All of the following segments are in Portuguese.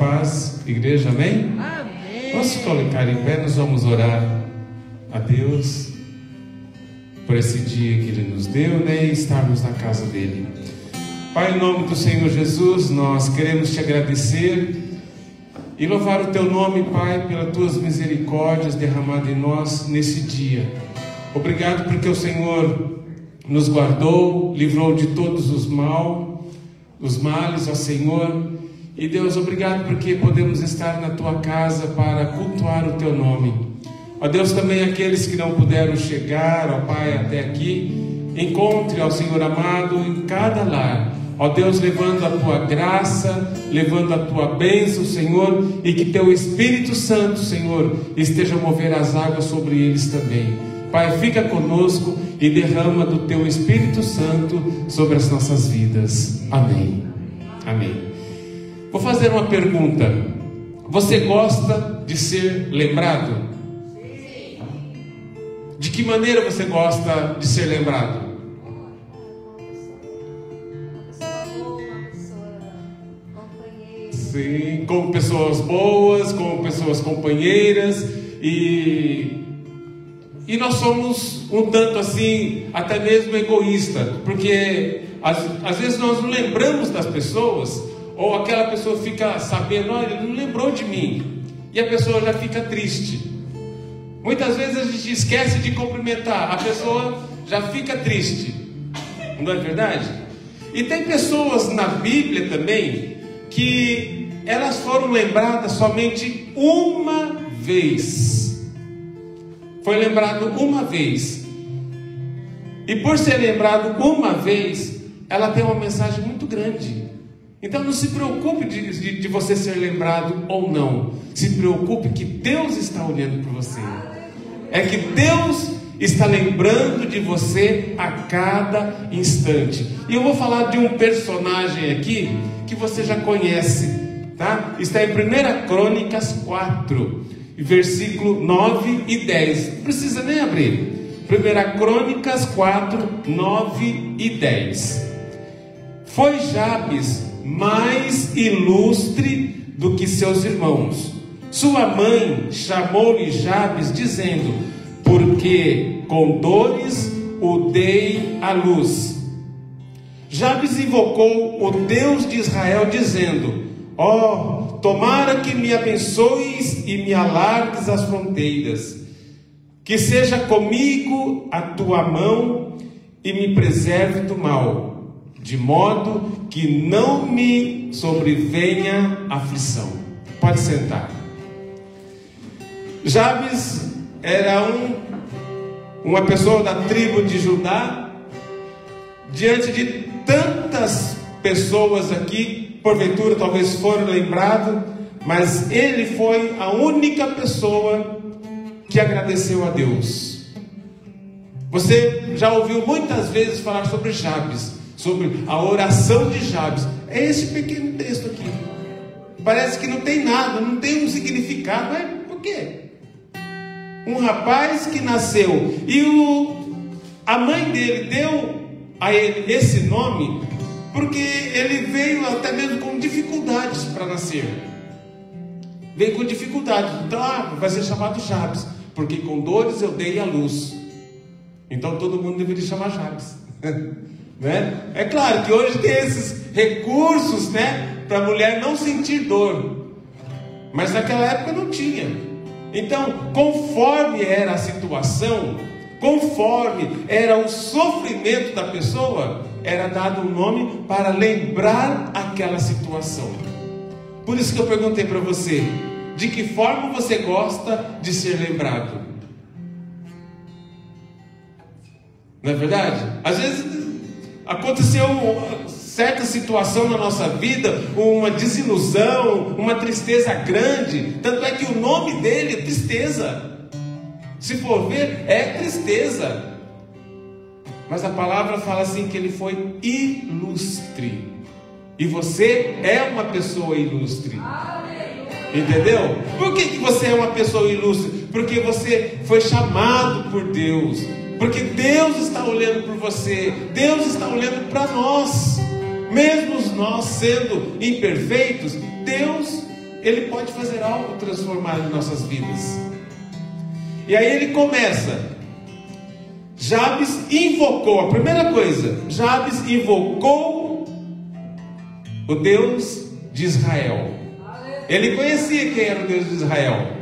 paz, igreja, amém? Amém. Vamos se colocar em pé, nós vamos orar a Deus por esse dia que Ele nos deu, né? E estarmos na casa dEle. Pai, em nome do Senhor Jesus, nós queremos Te agradecer e louvar o Teu nome, Pai, pelas Tuas misericórdias derramadas em nós nesse dia. Obrigado porque o Senhor nos guardou, livrou de todos os males, ó Senhor. E Deus, obrigado porque podemos estar na Tua casa para cultuar o Teu nome. Ó Deus, também aqueles que não puderam chegar, ó Pai, até aqui, encontre, ó Senhor amado, em cada lar, ó Deus, levando a Tua graça, levando a Tua bênção, Senhor, e que Teu Espírito Santo, Senhor, esteja a mover as águas sobre eles também. Pai, fica conosco e derrama do Teu Espírito Santo sobre as nossas vidas. Amém. Amém. Vou fazer uma pergunta. Você gosta de ser lembrado? Sim. De que maneira você gosta de ser lembrado? Sim, como pessoas boas, como pessoas companheiras, e nós somos um tanto assim, até mesmo egoísta, porque às vezes nós não lembramos das pessoas, ou aquela pessoa fica sabendo, olha, ele não lembrou de mim, e a pessoa já fica triste. Muitas vezes a gente esquece de cumprimentar, a pessoa já fica triste, não é verdade? E tem pessoas na Bíblia também que elas foram lembradas somente uma vez. Foi lembrado uma vez. E por ser lembrado uma vez, ela tem uma mensagem muito grande. Então não se preocupe de você ser lembrado ou não. Se preocupe que Deus está olhando para você. É que Deus está lembrando de você a cada instante. E eu vou falar de um personagem aqui que você já conhece, tá? Está em 1 Crônicas 4, versículo 9 e 10. Não precisa nem abrir. 1 Crônicas 4, 9 e 10. Foi Jabes mais ilustre do que seus irmãos. Sua mãe chamou-lhe Jabes, dizendo: porque com dores o dei à luz. Jabes invocou o Deus de Israel, dizendo: ó, tomara que me abençoes e me alargues as fronteiras, que seja comigo a tua mão e me preserve do mal, de modo que não me sobrevenha aflição. Pode sentar. Jabes era uma pessoa da tribo de Judá. Diante de tantas pessoas aqui, porventura talvez foram lembrados, mas ele foi a única pessoa que agradeceu a Deus. Você já ouviu muitas vezes falar sobre Jabes, sobre a oração de Jabes. É esse pequeno texto aqui. Parece que não tem nada, não tem um significado. Mas por quê? Um rapaz que nasceu e a mãe dele deu a ele esse nome porque ele veio até mesmo com dificuldades para nascer. Veio com dificuldades. Então vai ser chamado Jabes, porque com dores eu dei a luz. Então todo mundo deveria chamar Jabes. Né? É claro que hoje tem esses recursos, né, para a mulher não sentir dor, mas naquela época não tinha. Então, conforme era a situação, conforme era o sofrimento da pessoa, era dado um nome para lembrar aquela situação. Por isso que eu perguntei para você: de que forma você gosta de ser lembrado? Não é verdade? Às vezes aconteceu certa situação na nossa vida, uma desilusão, uma tristeza grande. Tanto é que o nome dele é tristeza. Se for ver, é tristeza. Mas a palavra fala assim que ele foi ilustre. E você é uma pessoa ilustre. Entendeu? Por que você é uma pessoa ilustre? Porque você foi chamado por Deus. Porque Deus está olhando por você. Deus está olhando para nós. Mesmo nós sendo imperfeitos, Deus Ele pode fazer algo transformado em nossas vidas. E aí ele começa. Jabes invocou, a primeira coisa, Jabes invocou o Deus de Israel. Ele conhecia quem era o Deus de Israel.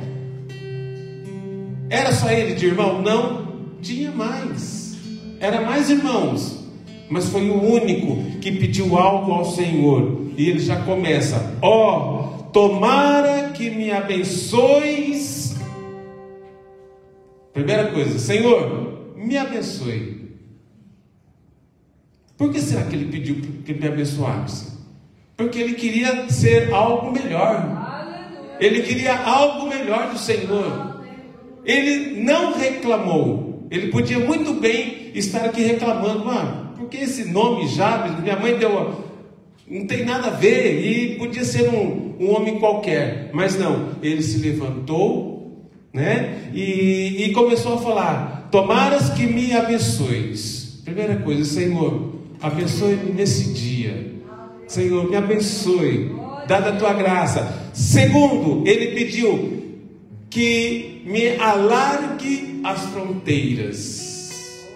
Era só ele de irmão? Não, tinha mais. Era mais irmãos, mas foi o único que pediu algo ao Senhor. E ele já começa: ó, tomara que me abençoes. Primeira coisa, Senhor, me abençoe. Por que será que ele pediu que me abençoasse? Porque ele queria ser algo melhor. Ele queria algo melhor do Senhor. Ele não reclamou. Ele podia muito bem estar aqui reclamando: porque esse nome Jabes, minha mãe deu, não tem nada a ver, e podia ser um homem qualquer. Mas não, ele se levantou, né? E começou a falar: tomaras que me abençoes. Primeira coisa, Senhor, abençoe-me nesse dia. Senhor, me abençoe, dada a tua graça. Segundo, ele pediu que me alargue as fronteiras.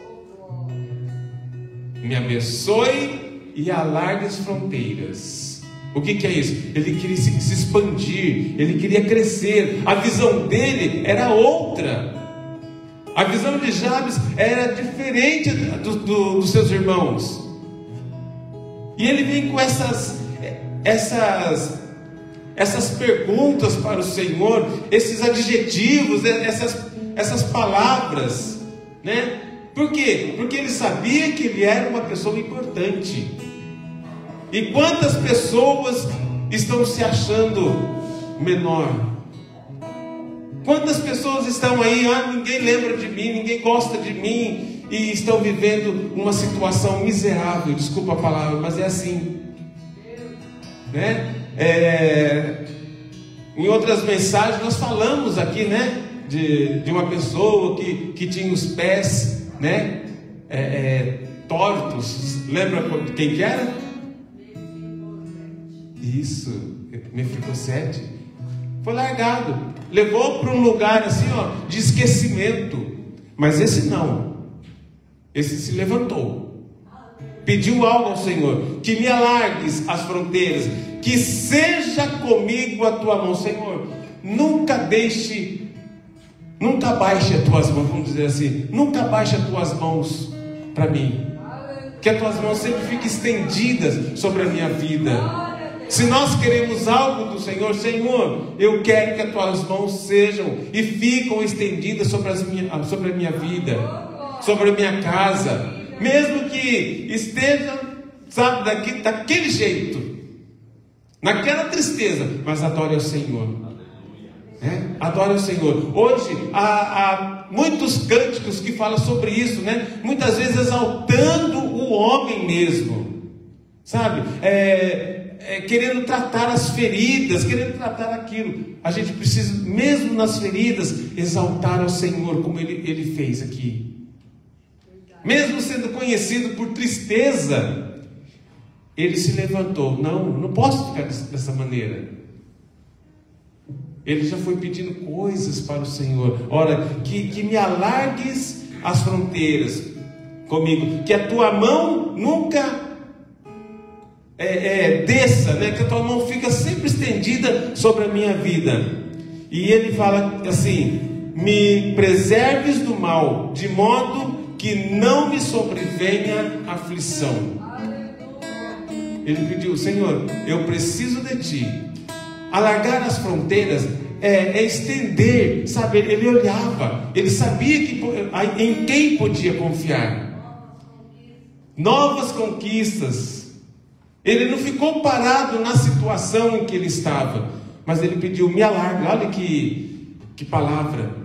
Me abençoe e alargue as fronteiras. O que é isso? Ele queria se expandir, ele queria crescer. A visão dele era outra. A visão de Jabes era diferente dos seus irmãos. E ele vem com essas perguntas para o Senhor, esses adjetivos, essas palavras, né? Por quê? Porque ele sabia que ele era uma pessoa importante. E quantas pessoas estão se achando menor? Quantas pessoas estão aí, ninguém lembra de mim, ninguém gosta de mim, e estão vivendo uma situação miserável, desculpa a palavra, mas é assim, né? Em outras mensagens nós falamos aqui, né, de uma pessoa que tinha os pés, né, tortos. Lembra quem que era? Isso, Mefibosete. Foi largado, levou para um lugar assim, de esquecimento. Mas esse não. Esse se levantou, pediu algo ao Senhor: que me alargues as fronteiras, que seja comigo a tua mão. Senhor, nunca baixe as tuas mãos, vamos dizer assim, nunca baixe as tuas mãos para mim, que as tuas mãos sempre fiquem estendidas sobre a minha vida. Se nós queremos algo do Senhor, Senhor, eu quero que as tuas mãos sejam e ficam estendidas sobre a minha vida, sobre a minha casa, mesmo que esteja, sabe, daquele jeito, naquela tristeza, mas adore ao Senhor, né? Adore ao Senhor. Hoje há muitos cânticos que falam sobre isso, né? Muitas vezes exaltando o homem mesmo, sabe? Querendo tratar as feridas, querendo tratar aquilo. A gente precisa, mesmo nas feridas, exaltar ao Senhor, como ele fez aqui. Mesmo sendo conhecido por tristeza, ele se levantou. Não posso ficar dessa maneira. Ele já foi pedindo coisas para o Senhor. Ora, que me alargues as fronteiras comigo, que a tua mão nunca desça, né? Que a tua mão fica sempre estendida sobre a minha vida. E ele fala assim: me preserves do mal, de modo que não me sobrevenha aflição. Ele pediu: Senhor, eu preciso de ti. Alargar as fronteiras é estender, sabe? Ele olhava, ele sabia em quem podia confiar. Novas conquistas. Ele não ficou parado na situação em que ele estava, mas ele pediu: me alarga. Olha que palavra.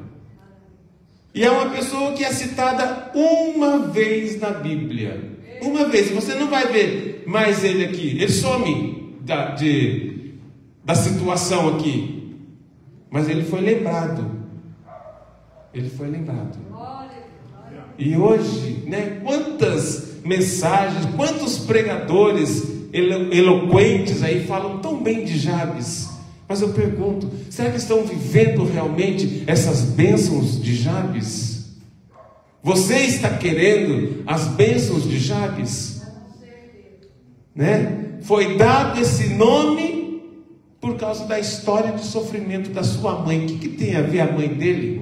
E é uma pessoa que é citada uma vez na Bíblia. Uma vez. Você não vai ver mais ele aqui. Ele some da situação aqui. Mas ele foi lembrado. Ele foi lembrado. E hoje, né, quantas mensagens, quantos pregadores eloquentes aí falam tão bem de Jabes, Mas eu pergunto, será que estão vivendo realmente essas bênçãos de Jabes? Você está querendo as bênçãos de Jabes? Né? Foi dado esse nome por causa da história de sofrimento da sua mãe. O que tem a ver a mãe dele?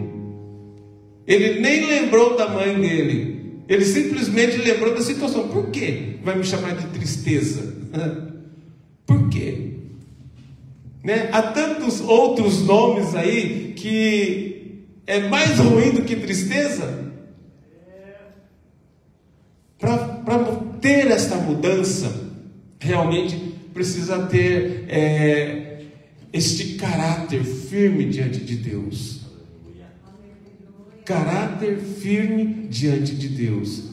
Ele nem lembrou da mãe dele. Ele simplesmente lembrou da situação. Por quê? Vai me chamar de tristeza? Por quê? Né? Há tantos outros nomes aí que é mais ruim do que tristeza. Para ter esta mudança, realmente precisa ter este caráter firme diante de Deus. Caráter firme diante de Deus.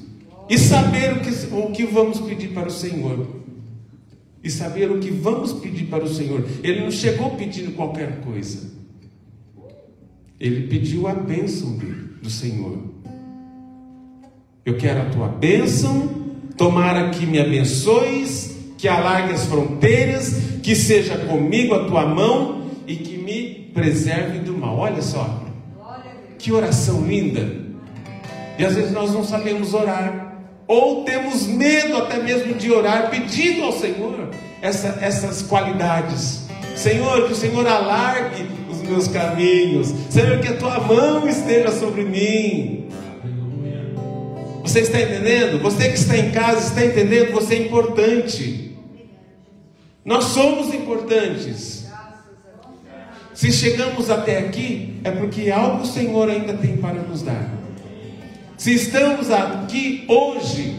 E saber o que vamos pedir para o Senhor. E saber o que vamos pedir para o Senhor. Ele não chegou pedindo qualquer coisa. Ele pediu a bênção do Senhor. Eu quero a tua bênção. Tomara que me abençoes, que alargue as fronteiras, que seja comigo a tua mão e que me preserve do mal. Olha só, que oração linda. E às vezes nós não sabemos orar. Ou temos medo até mesmo de orar, pedindo ao Senhor essas qualidades. Senhor, que o Senhor alargue os meus caminhos. Senhor, que a tua mão esteja sobre mim. Você está entendendo? Você que está em casa está entendendo? Você é importante. Nós somos importantes. Se chegamos até aqui, é porque algo o Senhor ainda tem para nos dar. Se estamos aqui hoje,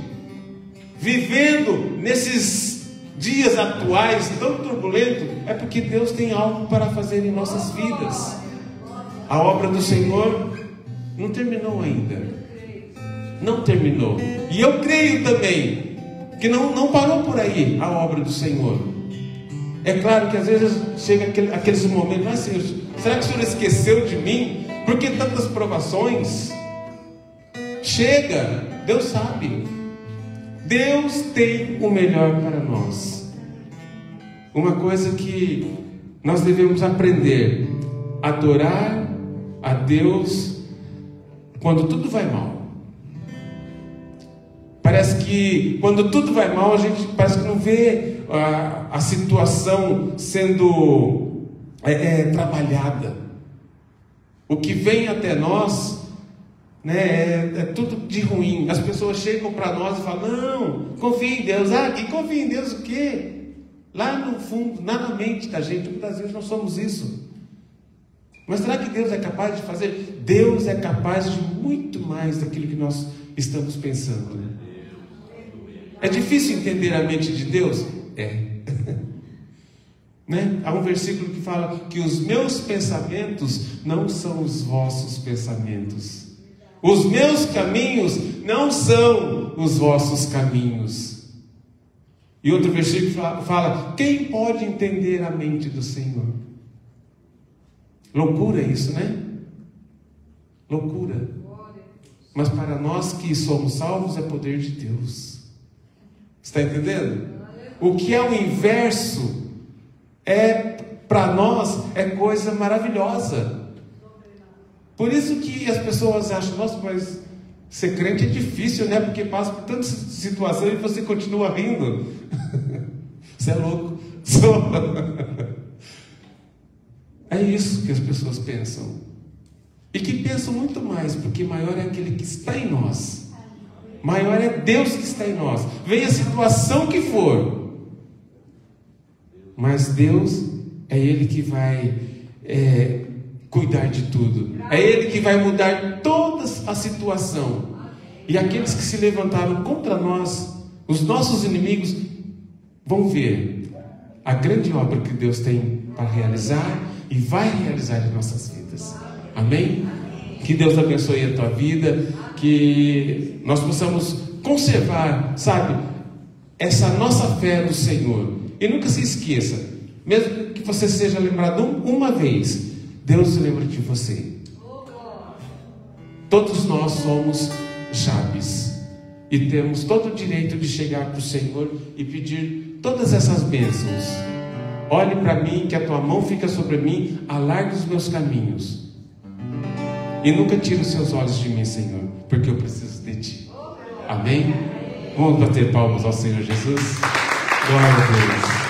vivendo nesses dias atuais tão turbulentos, é porque Deus tem algo para fazer em nossas vidas. A obra do Senhor não terminou ainda. Não terminou. E eu creio também que não parou por aí a obra do Senhor. É claro que às vezes chega aqueles momentos, mas Senhor, será que o Senhor esqueceu de mim? Por que tantas provações? Chega, Deus sabe. Deus tem o melhor para nós. Uma coisa que nós devemos aprender: adorar a Deus quando tudo vai mal. Parece que quando tudo vai mal, a gente parece que não vê a situação sendo trabalhada. O que vem até nós, né, é tudo de ruim. As pessoas chegam para nós e falam: não, confia em Deus. Que confia em Deus o quê? Lá no fundo, na mente da gente, muitas vezes nós somos isso. Mas será que Deus é capaz de fazer? Deus é capaz de muito mais daquilo que nós estamos pensando, né? É difícil entender a mente de Deus? É. Né? Há um versículo que fala que os meus pensamentos não são os vossos pensamentos. Os meus caminhos não são os vossos caminhos. E outro versículo fala: quem pode entender a mente do Senhor? Loucura isso, né? Loucura. Mas para nós que somos salvos é poder de Deus. Está entendendo? O que é o inverso para nós é coisa maravilhosa. Por isso que as pessoas acham: nossa, mas ser crente é difícil, né? Porque passa por tantas situações e você continua rindo. Você é louco. É isso que as pessoas pensam. E que pensam muito mais, porque maior é aquele que está em nós. Maior é Deus que está em nós. Venha a situação que for, mas Deus é Ele que vai cuidar de tudo. É Ele que vai mudar toda a situação. E aqueles que se levantaram contra nós, os nossos inimigos, vão ver a grande obra que Deus tem para realizar e vai realizar em nossas vidas. Amém? Que Deus abençoe a tua vida, que nós possamos conservar, sabe, essa nossa fé no Senhor. E nunca se esqueça, mesmo que você seja lembrado uma vez, Deus se lembra de você. Todos nós somos Jabes e temos todo o direito de chegar para o Senhor e pedir todas essas bênçãos. olhe para mim, que a tua mão fica sobre mim, alargue os meus caminhos. E nunca tire os seus olhos de mim, Senhor, porque eu preciso de ti. Amém? Vamos bater palmas ao Senhor Jesus? Glória a Deus.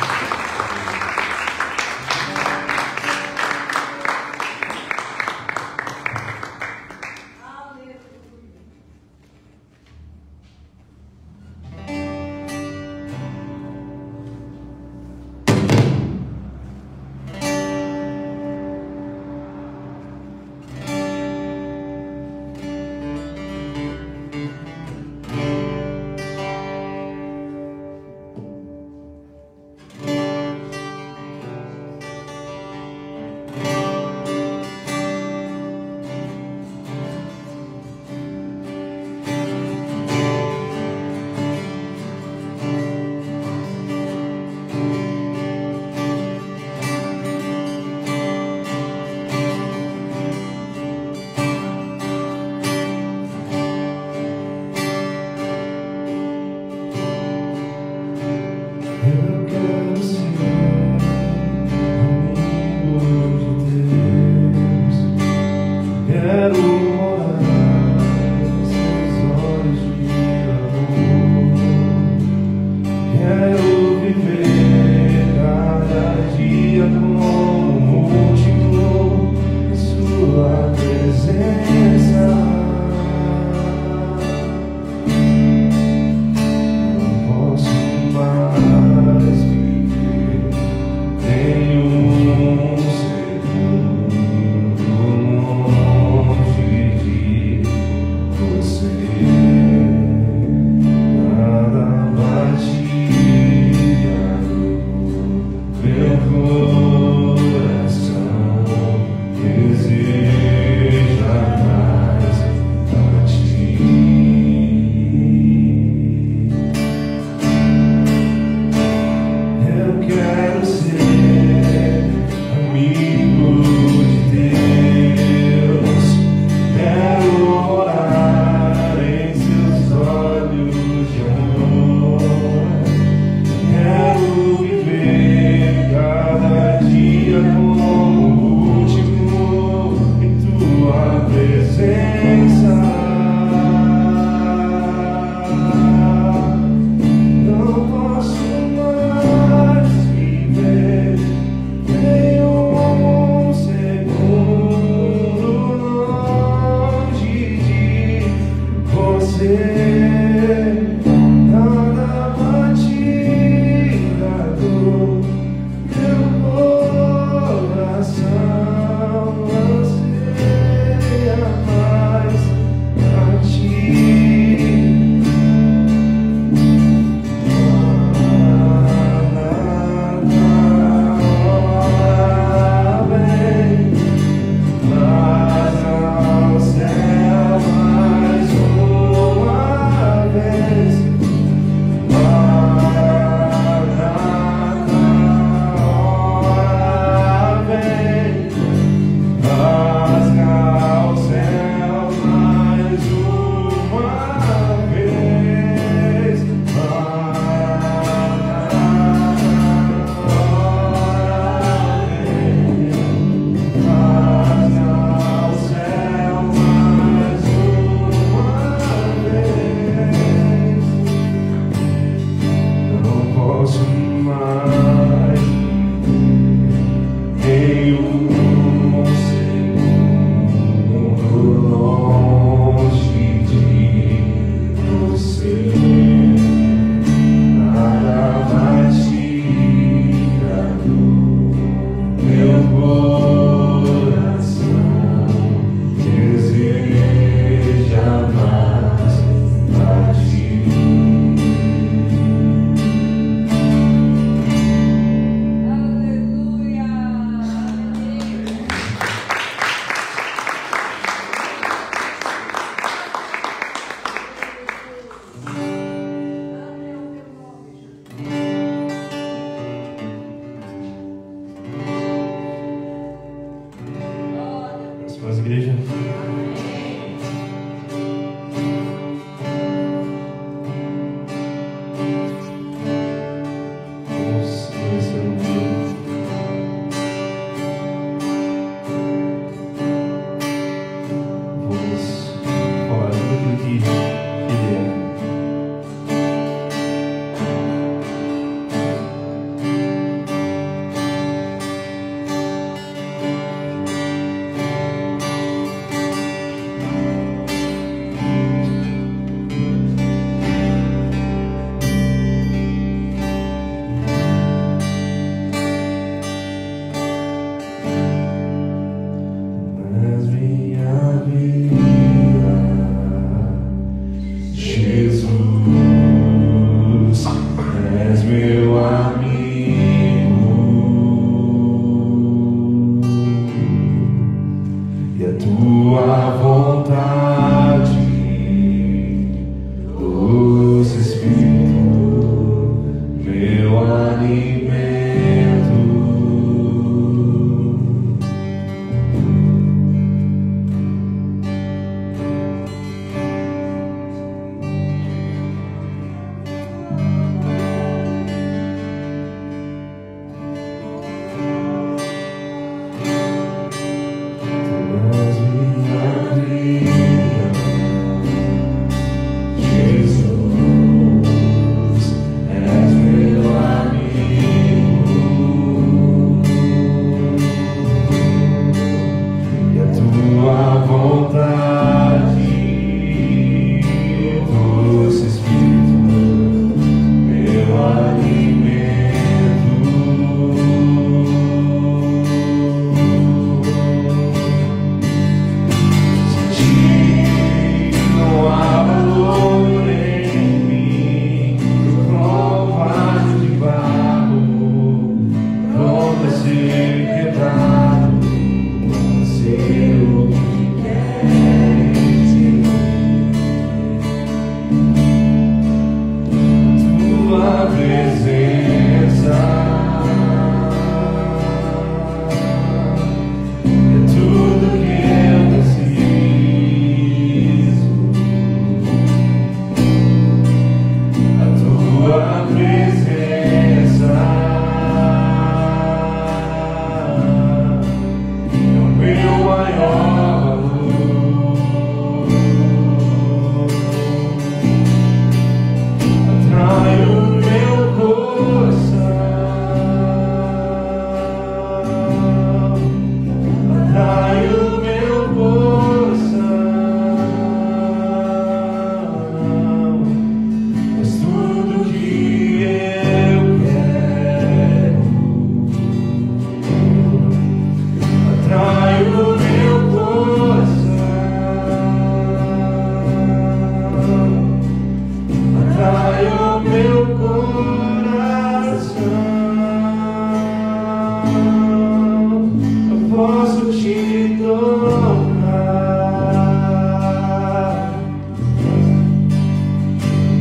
posso te tocar.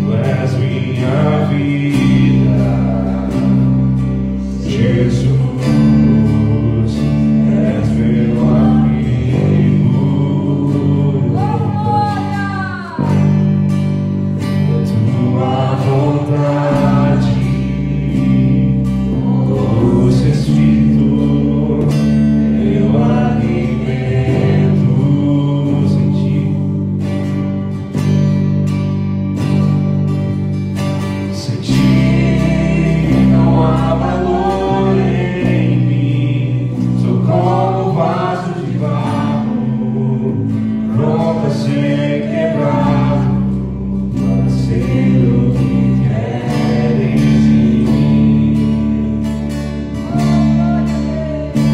Tu és minha vida, Jesus, és meu amigo. Tua vontade, doce Espírito, eu alimento em ti. Sem ti não há valor em mim. Sou como vaso de barro, pronto a ser quebrado, para ser o que queres de mim.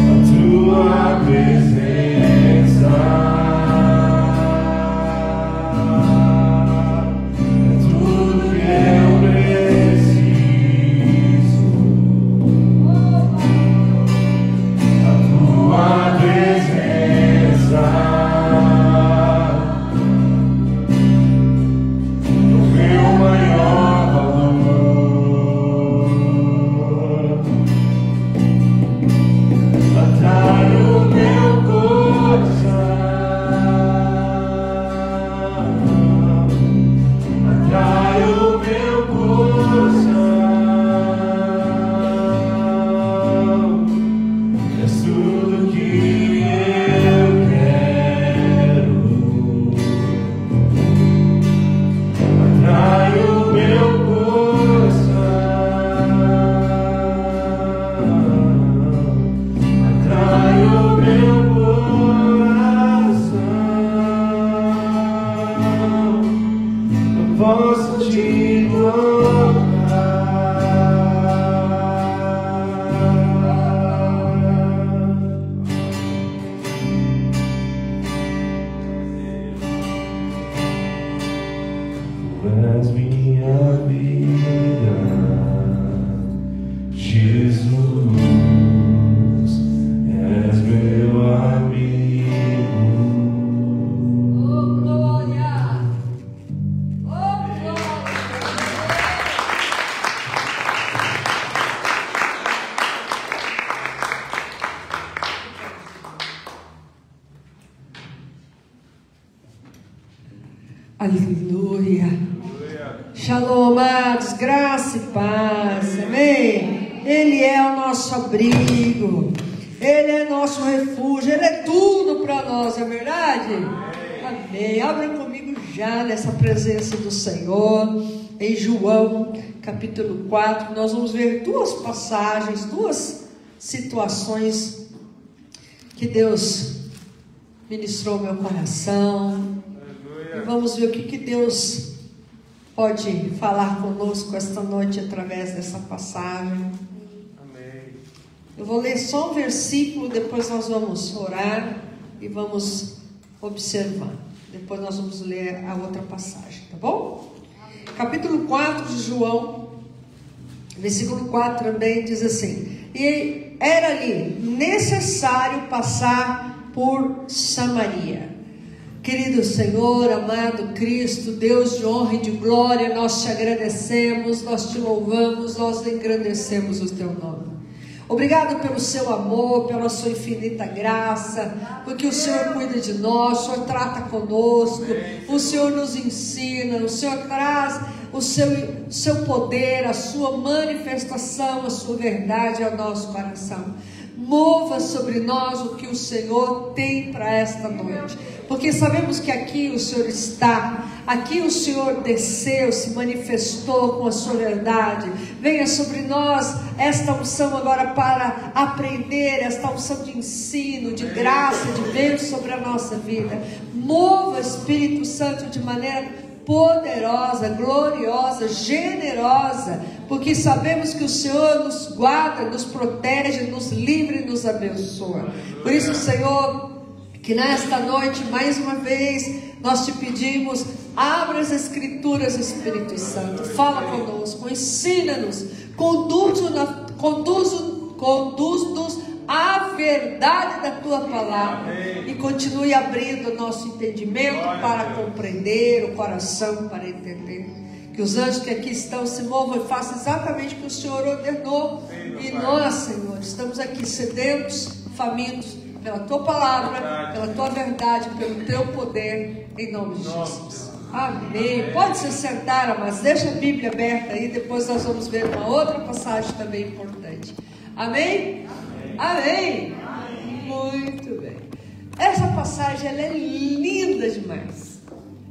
A tua presença é tudo que eu preciso. A tua presença é o meu maior valor. Atrai o meu coração, atrai o meu coração. És tudo que eu quero. Atrai o meu coração, atrai o meu coração. Eu posso te Tu és minha vida, Jesus, és meu amigo. Oh, glória! Oh, glória! Aleluia! Shalom, amados, graça e paz, amém? Ele é o nosso abrigo, Ele é nosso refúgio, Ele é tudo para nós, é verdade? Amém. Abra comigo já nessa presença do Senhor, em João, capítulo 4, nós vamos ver duas passagens, duas situações que Deus ministrou ao meu coração. E vamos ver o que Deus pode falar conosco esta noite através dessa passagem. Amém. Eu vou ler só um versículo, depois nós vamos orar e vamos observar. Depois nós vamos ler a outra passagem, tá bom? Capítulo 4 de João, versículo 4 também diz assim: e era-lhe necessário passar por Samaria. Querido Senhor, amado Cristo, Deus de honra e de glória, nós te agradecemos, nós te louvamos, nós engrandecemos o teu nome. Obrigado pelo seu amor, pela sua infinita graça, porque o Senhor cuida de nós, o Senhor trata conosco, o Senhor nos ensina, o Senhor traz o seu poder, a sua manifestação, a sua verdade ao nosso coração. Mova sobre nós o que o Senhor tem para esta noite, porque sabemos que aqui o Senhor está, aqui o Senhor desceu, se manifestou com a sua verdade. Venha sobre nós esta unção agora para aprender, esta unção de ensino, de graça, de bênção sobre a nossa vida. Mova, Espírito Santo, de maneira poderosa, gloriosa, generosa, porque sabemos que o Senhor nos guarda, nos protege, nos livra e nos abençoa. Por isso, Senhor, que nesta noite, mais uma vez, nós te pedimos, abra as Escrituras, Espírito Santo, fala conosco, ensina-nos, conduz-nos a verdade da tua palavra. E continue abrindo o nosso entendimento para compreender, o coração para entender. Que os anjos que aqui estão se movam e façam exatamente o que o Senhor ordenou. E nós, Senhor, estamos aqui sedentos, famintos pela tua palavra, pela tua verdade, pelo teu poder, em nome de Jesus. Amém. Pode se sentar, mas deixa a Bíblia aberta aí, depois nós vamos ver uma outra passagem também importante. Amém? Amém. Muito bem. Essa passagem ela é linda demais.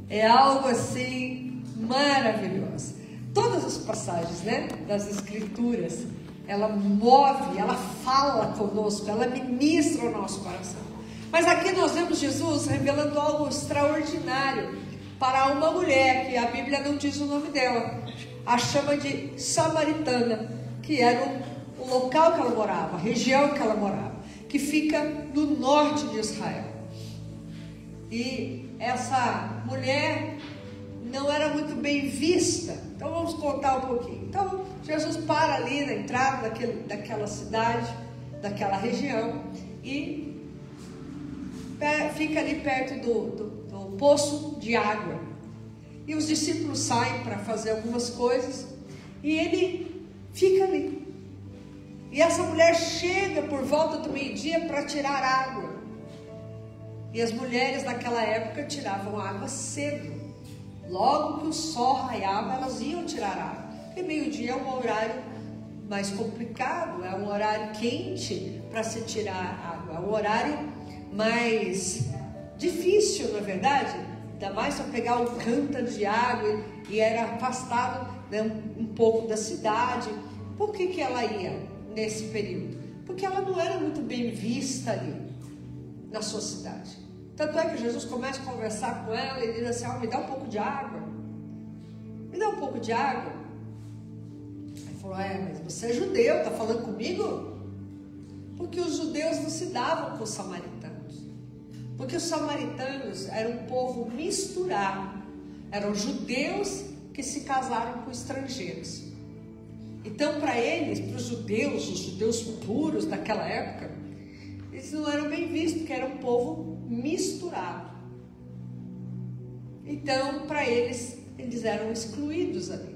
É algo assim maravilhoso. Todas as passagens, né, das Escrituras, ela move, ela fala conosco, ela ministra o nosso coração. Mas aqui nós vemos Jesus revelando algo extraordinário para uma mulher, que a Bíblia não diz o nome dela, a chama de samaritana, que era o local que ela morava, a região que ela morava, que fica no norte de Israel. E essa mulher não era muito bem vista. Então vamos contar um pouquinho. Então Jesus para ali na entrada daquela cidade, daquela região, e fica ali perto do poço de água. E os discípulos saem para fazer algumas coisas, e ele fica ali. E essa mulher chega por volta do meio-dia para tirar água. E as mulheres naquela época tiravam água cedo. Logo que o sol raiava, elas iam tirar água. Porque meio-dia é um horário mais complicado, é um horário quente para se tirar água. É um horário mais difícil, na verdade. Ainda mais para pegar um cântaro de água, e era afastado, né, um pouco da cidade. Por que ela ia nesse período? Porque ela não era muito bem vista ali na sua cidade. Tanto é que Jesus começa a conversar com ela e diz assim: me dá um pouco de água, me dá um pouco de água. Aí falou: mas você é judeu, está falando comigo? Porque os judeus não se davam com os samaritanos, porque os samaritanos eram um povo misturado, eram judeus que se casaram com estrangeiros. Então, para eles, para os judeus puros daquela época, eles não eram bem vistos, porque era um povo misturado. Então, para eles eram excluídos ali.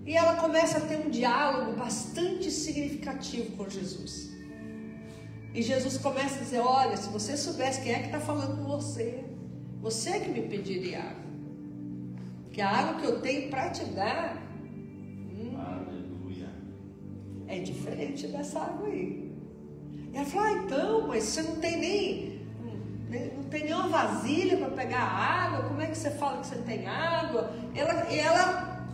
E ela começa a ter um diálogo bastante significativo com Jesus. E Jesus começa a dizer: olha, se você soubesse quem é que está falando com você, você que me pediria água. Porque a água que eu tenho para te dar é diferente dessa água aí. E ela falou: então, mas você não tem nenhuma vasilha para pegar água, como é que você fala que você tem água? Ela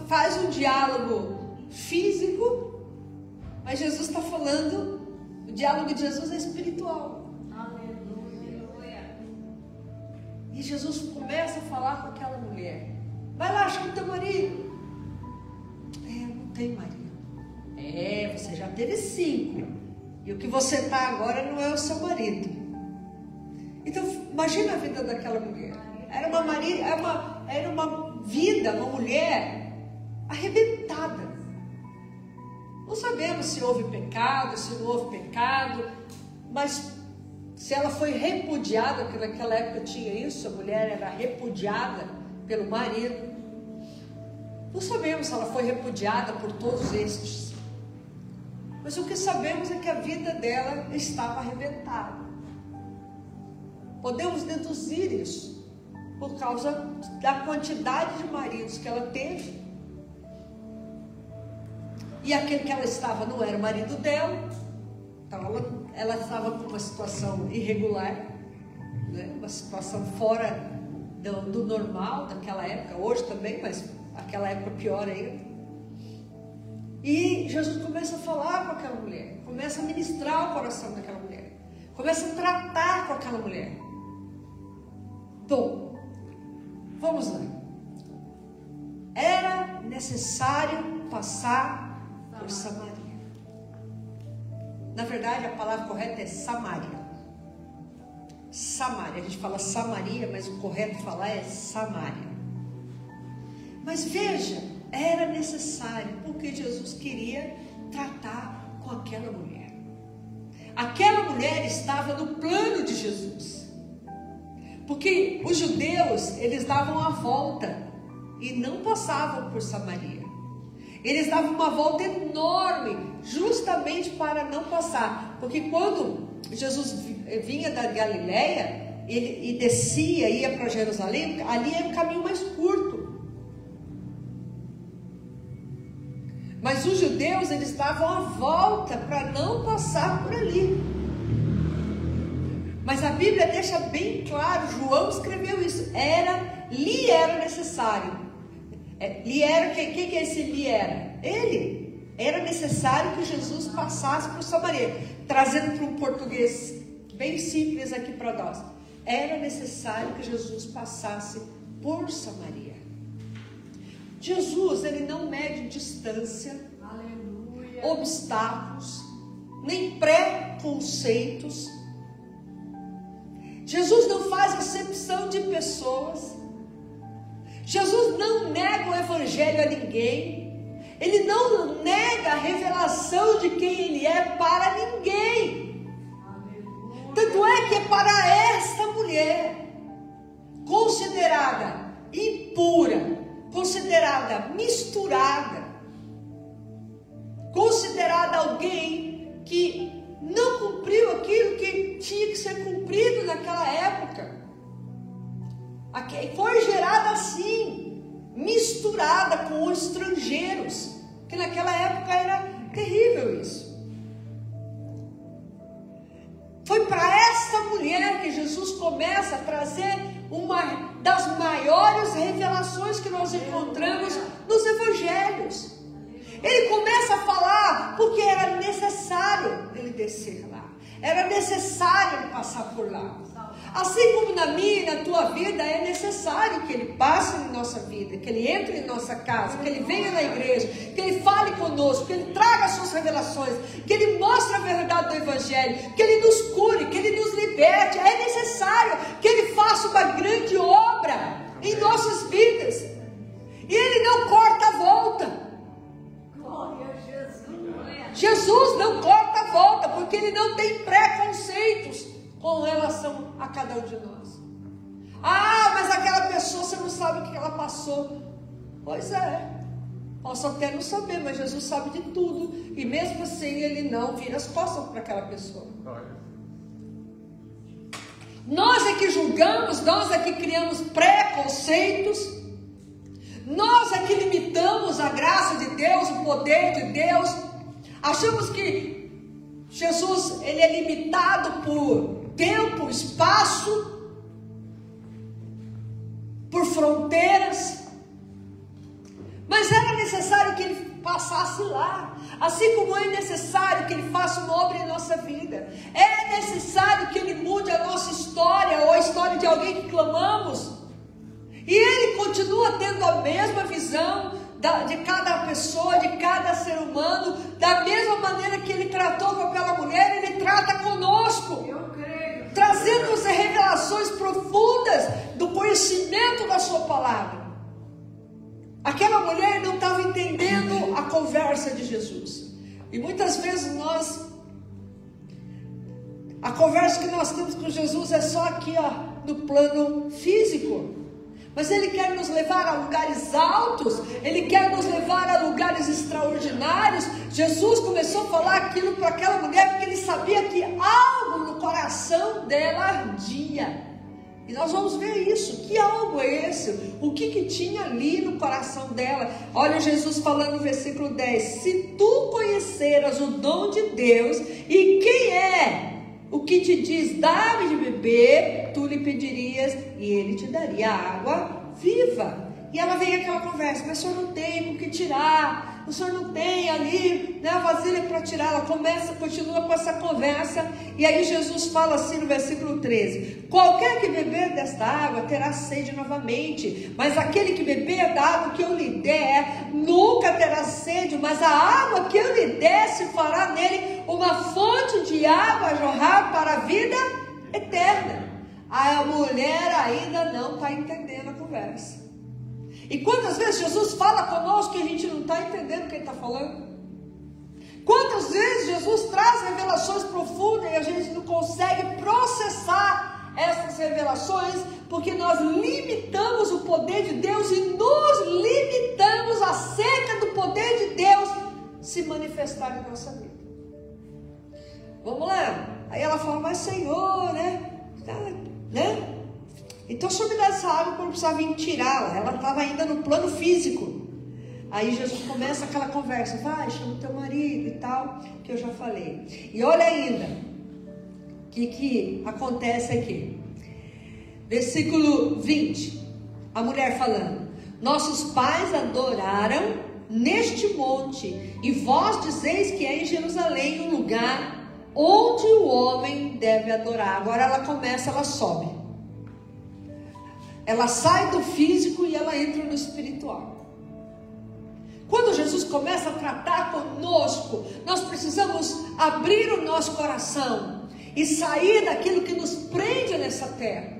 faz um diálogo físico, mas Jesus está falando, o diálogo de Jesus é espiritual. Aleluia. E Jesus começa a falar com aquela mulher: vai lá, chama o teu marido. Não tem marido. Você já teve 5. E o que você está agora não é o seu marido. Então, imagina a vida daquela mulher. Era uma vida, uma mulher arrebentada. Não sabemos se houve pecado, se não houve pecado, mas se ela foi repudiada, porque naquela época tinha isso, a mulher era repudiada pelo marido. Não sabemos se ela foi repudiada por todos estes. Mas o que sabemos é que a vida dela estava arrebentada. Podemos deduzir isso por causa da quantidade de maridos que ela teve. E aquele que ela estava não era o marido dela. Então ela estava com uma situação irregular, né? Uma situação fora do normal daquela época. Hoje também, mas naquela época pior ainda. E Jesus começa a falar com aquela mulher, começa a ministrar o coração daquela mulher, começa a tratar com aquela mulher. Bom, vamos lá. Era necessário passar por Samaria. Na verdade, a palavra correta é Samaria. Samaria, a gente fala Samaria, mas o correto falar é Samaria. Mas veja, era necessário, porque Jesus queria tratar com aquela mulher. aquela mulher estava no plano de Jesus. Porque os judeus, eles davam a volta e não passavam por Samaria. Eles davam uma volta enorme, justamente para não passar. Porque quando Jesus vinha da Galileia, e descia, ia para Jerusalém, ali era um caminho mais curto. Mas os judeus, eles davam a volta para não passar por ali. Mas a Bíblia deixa bem claro, João escreveu isso, lhe era necessário. Quem é esse lhe era? Ele. Era necessário que Jesus passasse por Samaria. Trazendo para um português bem simples aqui para nós. Era necessário que Jesus passasse por Samaria. Jesus, ele não mede distância, aleluia, obstáculos, nem preconceitos. Jesus não faz acepção de pessoas. Jesus não nega o evangelho a ninguém. Ele não nega a revelação de quem ele é para ninguém. Tanto é que é para esta mulher, considerada impura, considerada misturada, considerada alguém que não cumpriu aquilo que tinha que ser cumprido naquela época. Foi gerada assim, misturada com estrangeiros, que naquela época era terrível isso. Foi para esta mulher que Jesus começa a trazer uma das maiores revelações que nós encontramos nos evangelhos. Ele começa a falar porque era necessário ele descer lá. Era necessário ele passar por lá. Assim como na minha e na tua vida é necessário que ele passe em nossa vida, que ele entre em nossa casa, que ele venha na igreja, que ele fale conosco, que ele traga as suas revelações, que ele mostre a verdade do evangelho, que ele nos cure, que ele nos liberte. É necessário que ele faça uma grande obra em nossas vidas. E ele não corta a volta. Jesus não corta a volta, porque ele não tem preconceitos com relação a cada um de nós. Ah, mas aquela pessoa, você não sabe o que ela passou. Pois é, posso até não saber, mas Jesus sabe de tudo. E mesmo assim ele não vira as costas para aquela pessoa. Nós é que julgamos, nós é que criamos preconceitos, nós é que limitamos a graça de Deus, o poder de Deus. Achamos que Jesus, ele é limitado por tempo, espaço, por fronteiras. Mas era necessário que ele passasse lá. Assim como é necessário que ele faça uma obra em nossa vida. É necessário que ele mude a nossa história, ou a história de alguém que clamamos. E ele continua tendo a mesma visão de cada pessoa, de cada ser humano. Da mesma maneira que ele tratou com aquela mulher, ele trata conosco. Trazendo-nos revelações profundas do conhecimento da sua palavra. Aquela mulher não estava entendendo a conversa de Jesus. E muitas vezes a conversa que nós temos com Jesus é só aqui, no plano físico. Mas ele quer nos levar a lugares altos, ele quer nos levar a lugares extraordinários. Jesus começou a falar aquilo para aquela mulher porque ele sabia que algo no coração dela ardia. E nós vamos ver isso. Que algo é esse? O que tinha ali no coração dela? Olha Jesus falando no versículo 10. Se tu conheceras o dom de Deus e quem é o que te diz, dá-me de beber, tu lhe pedirias e ele te daria água viva. E ela vem aquela conversa, mas o senhor não tem o que tirar, o senhor não tem ali, né, a vasilha para tirar. Ela continua com essa conversa, e aí Jesus fala assim no versículo 13: qualquer que beber desta água terá sede novamente, mas aquele que beber da água que eu lhe der, nunca terá sede, mas a água que eu lhe der se fará nele uma fonte de água a jorrar para a vida eterna. A mulher ainda não está entendendo a conversa. E quantas vezes Jesus fala conosco que a gente não está entendendo o que ele está falando? Quantas vezes Jesus traz revelações profundas e a gente não consegue processar essas revelações porque nós limitamos o poder de Deus e nos limitamos acerca do poder de Deus se manifestar em nossa vida. Vamos lá. Aí ela fala, mas Senhor, né? Então se eu me der essa água, eu não precisava vir tirá-la. Ela estava ainda no plano físico. Aí Jesus começa aquela conversa, vai, chama o teu marido e tal, que eu já falei. E olha ainda, o que acontece aqui. Versículo 20, a mulher falando, nossos pais adoraram neste monte, e vós dizeis que é em Jerusalém um lugar onde o homem deve adorar. Agora ela sobe. Ela sai do físico e ela entra no espiritual. Quando Jesus começa a tratar conosco, nós precisamos abrir o nosso coração e sair daquilo que nos prende nessa terra.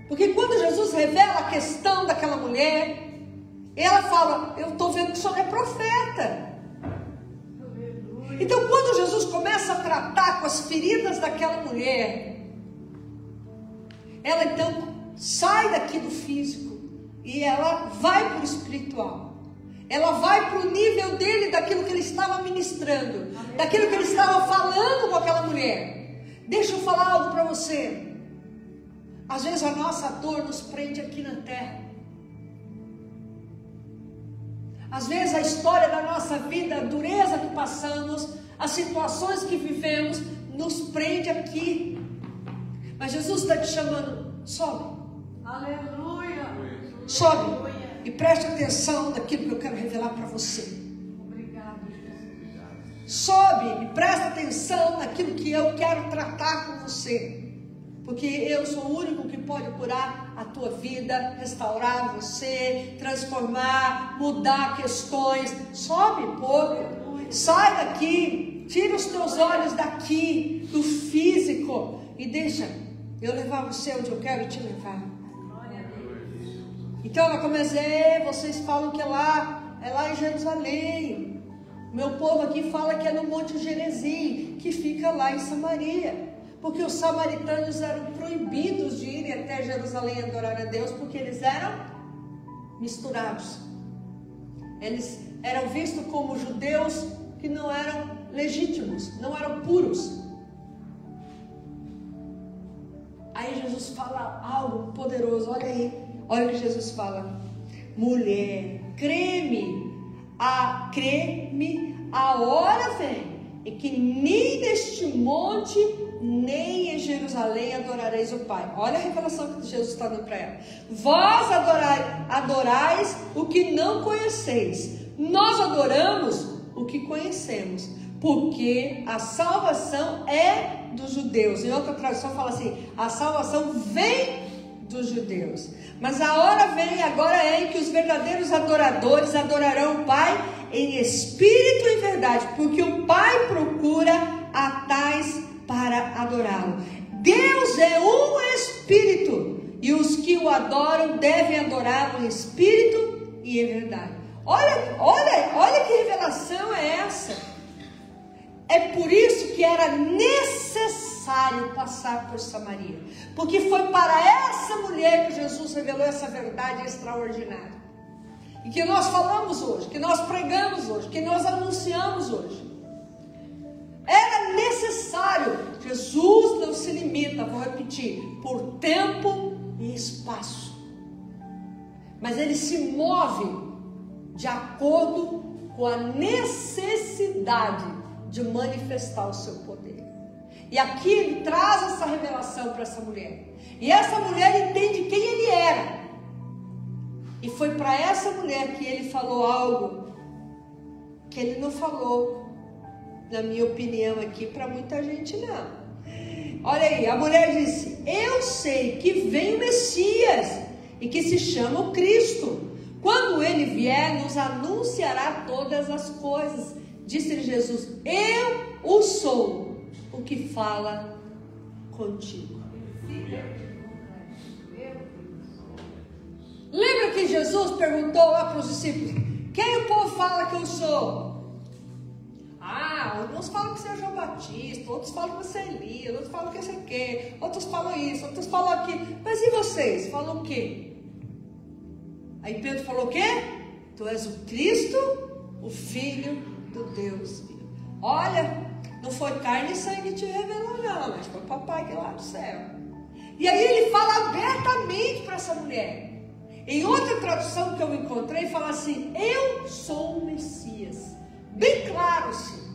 Porque quando Jesus revela a questão daquela mulher, ela fala, eu estou vendo que o senhor é profeta. Então quando Jesus começa a tratar com as feridas daquela mulher, ela então sai daqui do físico e ela vai para o espiritual. Ela vai para o nível dele, daquilo que ele estava ministrando, daquilo que ele estava falando com aquela mulher. Deixa eu falar algo para você. Às vezes a nossa dor nos prende aqui na terra. Às vezes a história da nossa vida, a dureza que passamos, as situações que vivemos, nos prende aqui. Mas Jesus está te chamando, sobe. Aleluia. Sobe. E preste atenção naquilo que eu quero revelar para você. Obrigado, Jesus. Sobe e presta atenção naquilo que eu quero tratar com você. Porque eu sou o único que pode curar a tua vida, restaurar você, transformar, mudar questões. Sobe um pouco. Sai daqui. Tira os teus olhos daqui, do físico. E deixa eu levar você onde eu quero te levar. Então ela começa a dizer, vocês falam que é lá em Jerusalém. Meu povo aqui fala que é no Monte Gerizim, que fica lá em Samaria. Porque os samaritanos eram proibidos de irem até Jerusalém adorar a Deus, porque eles eram misturados. Eles eram vistos como judeus que não eram legítimos, não eram puros. Aí Jesus fala algo poderoso, olha aí. Olha o que Jesus fala. Mulher, crê-me, a hora vem, e que nem neste monte, nem em Jerusalém adorareis o Pai. Olha a revelação que Jesus está dando para ela. Vós adorais o que não conheceis. Nós adoramos o que conhecemos, porque a salvação é dos judeus. Em outra tradução fala assim, a salvação vem dos judeus. Mas a hora vem, agora é em que os verdadeiros adoradores adorarão o Pai em espírito e verdade, porque o Pai procura a tais para adorá-lo. Deus é um espírito, e os que o adoram devem adorá-lo em espírito e em verdade. Olha que revelação é essa. É por isso que era necessário passar por Samaria, porque foi para essa mulher que Jesus revelou essa verdade extraordinária, e que nós falamos hoje, que nós pregamos hoje, que nós anunciamos hoje. Era necessário. Jesus não se limita, vou repetir, por tempo e espaço, mas ele se move de acordo com a necessidade de manifestar o seu poder. E aqui ele traz essa revelação para essa mulher, e essa mulher entende quem ele era, e foi para essa mulher que ele falou algo que ele não falou, na minha opinião aqui, para muita gente não. Olha aí, a mulher disse, eu sei que vem o Messias, e que se chama o Cristo. Quando ele vier, nos anunciará todas as coisas. Disse-lhe Jesus, eu o sou, o que fala contigo. Lembra que Jesus perguntou lá para os discípulos, quem o povo fala que eu sou? Uns falam que você é João Batista, outros falam que você é Elias, outros falam que você é quê, outros falam isso, outros falam aquilo. Mas e vocês? Falam o quê? Aí Pedro falou o quê? Tu és o Cristo, o Filho do Deus vivo. Olha, não foi carne e sangue que te revelou não, mas foi o papai que é lá do céu. E aí ele fala abertamente para essa mulher. Em outra tradução que eu encontrei, fala assim: eu sou o Messias. Bem claro, sim.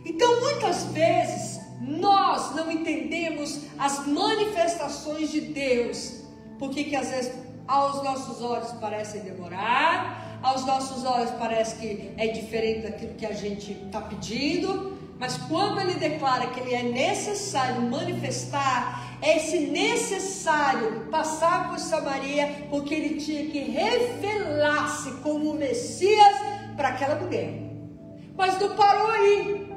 Então, muitas vezes, nós não entendemos as manifestações de Deus. Porque que às vezes aos nossos olhos parecem demorar, aos nossos olhos parece que é diferente daquilo que a gente está pedindo. Mas quando ele declara que ele é necessário manifestar, é esse necessário passar por Samaria, porque ele tinha que revelar-se como o Messias para aquela mulher. Mas não parou aí.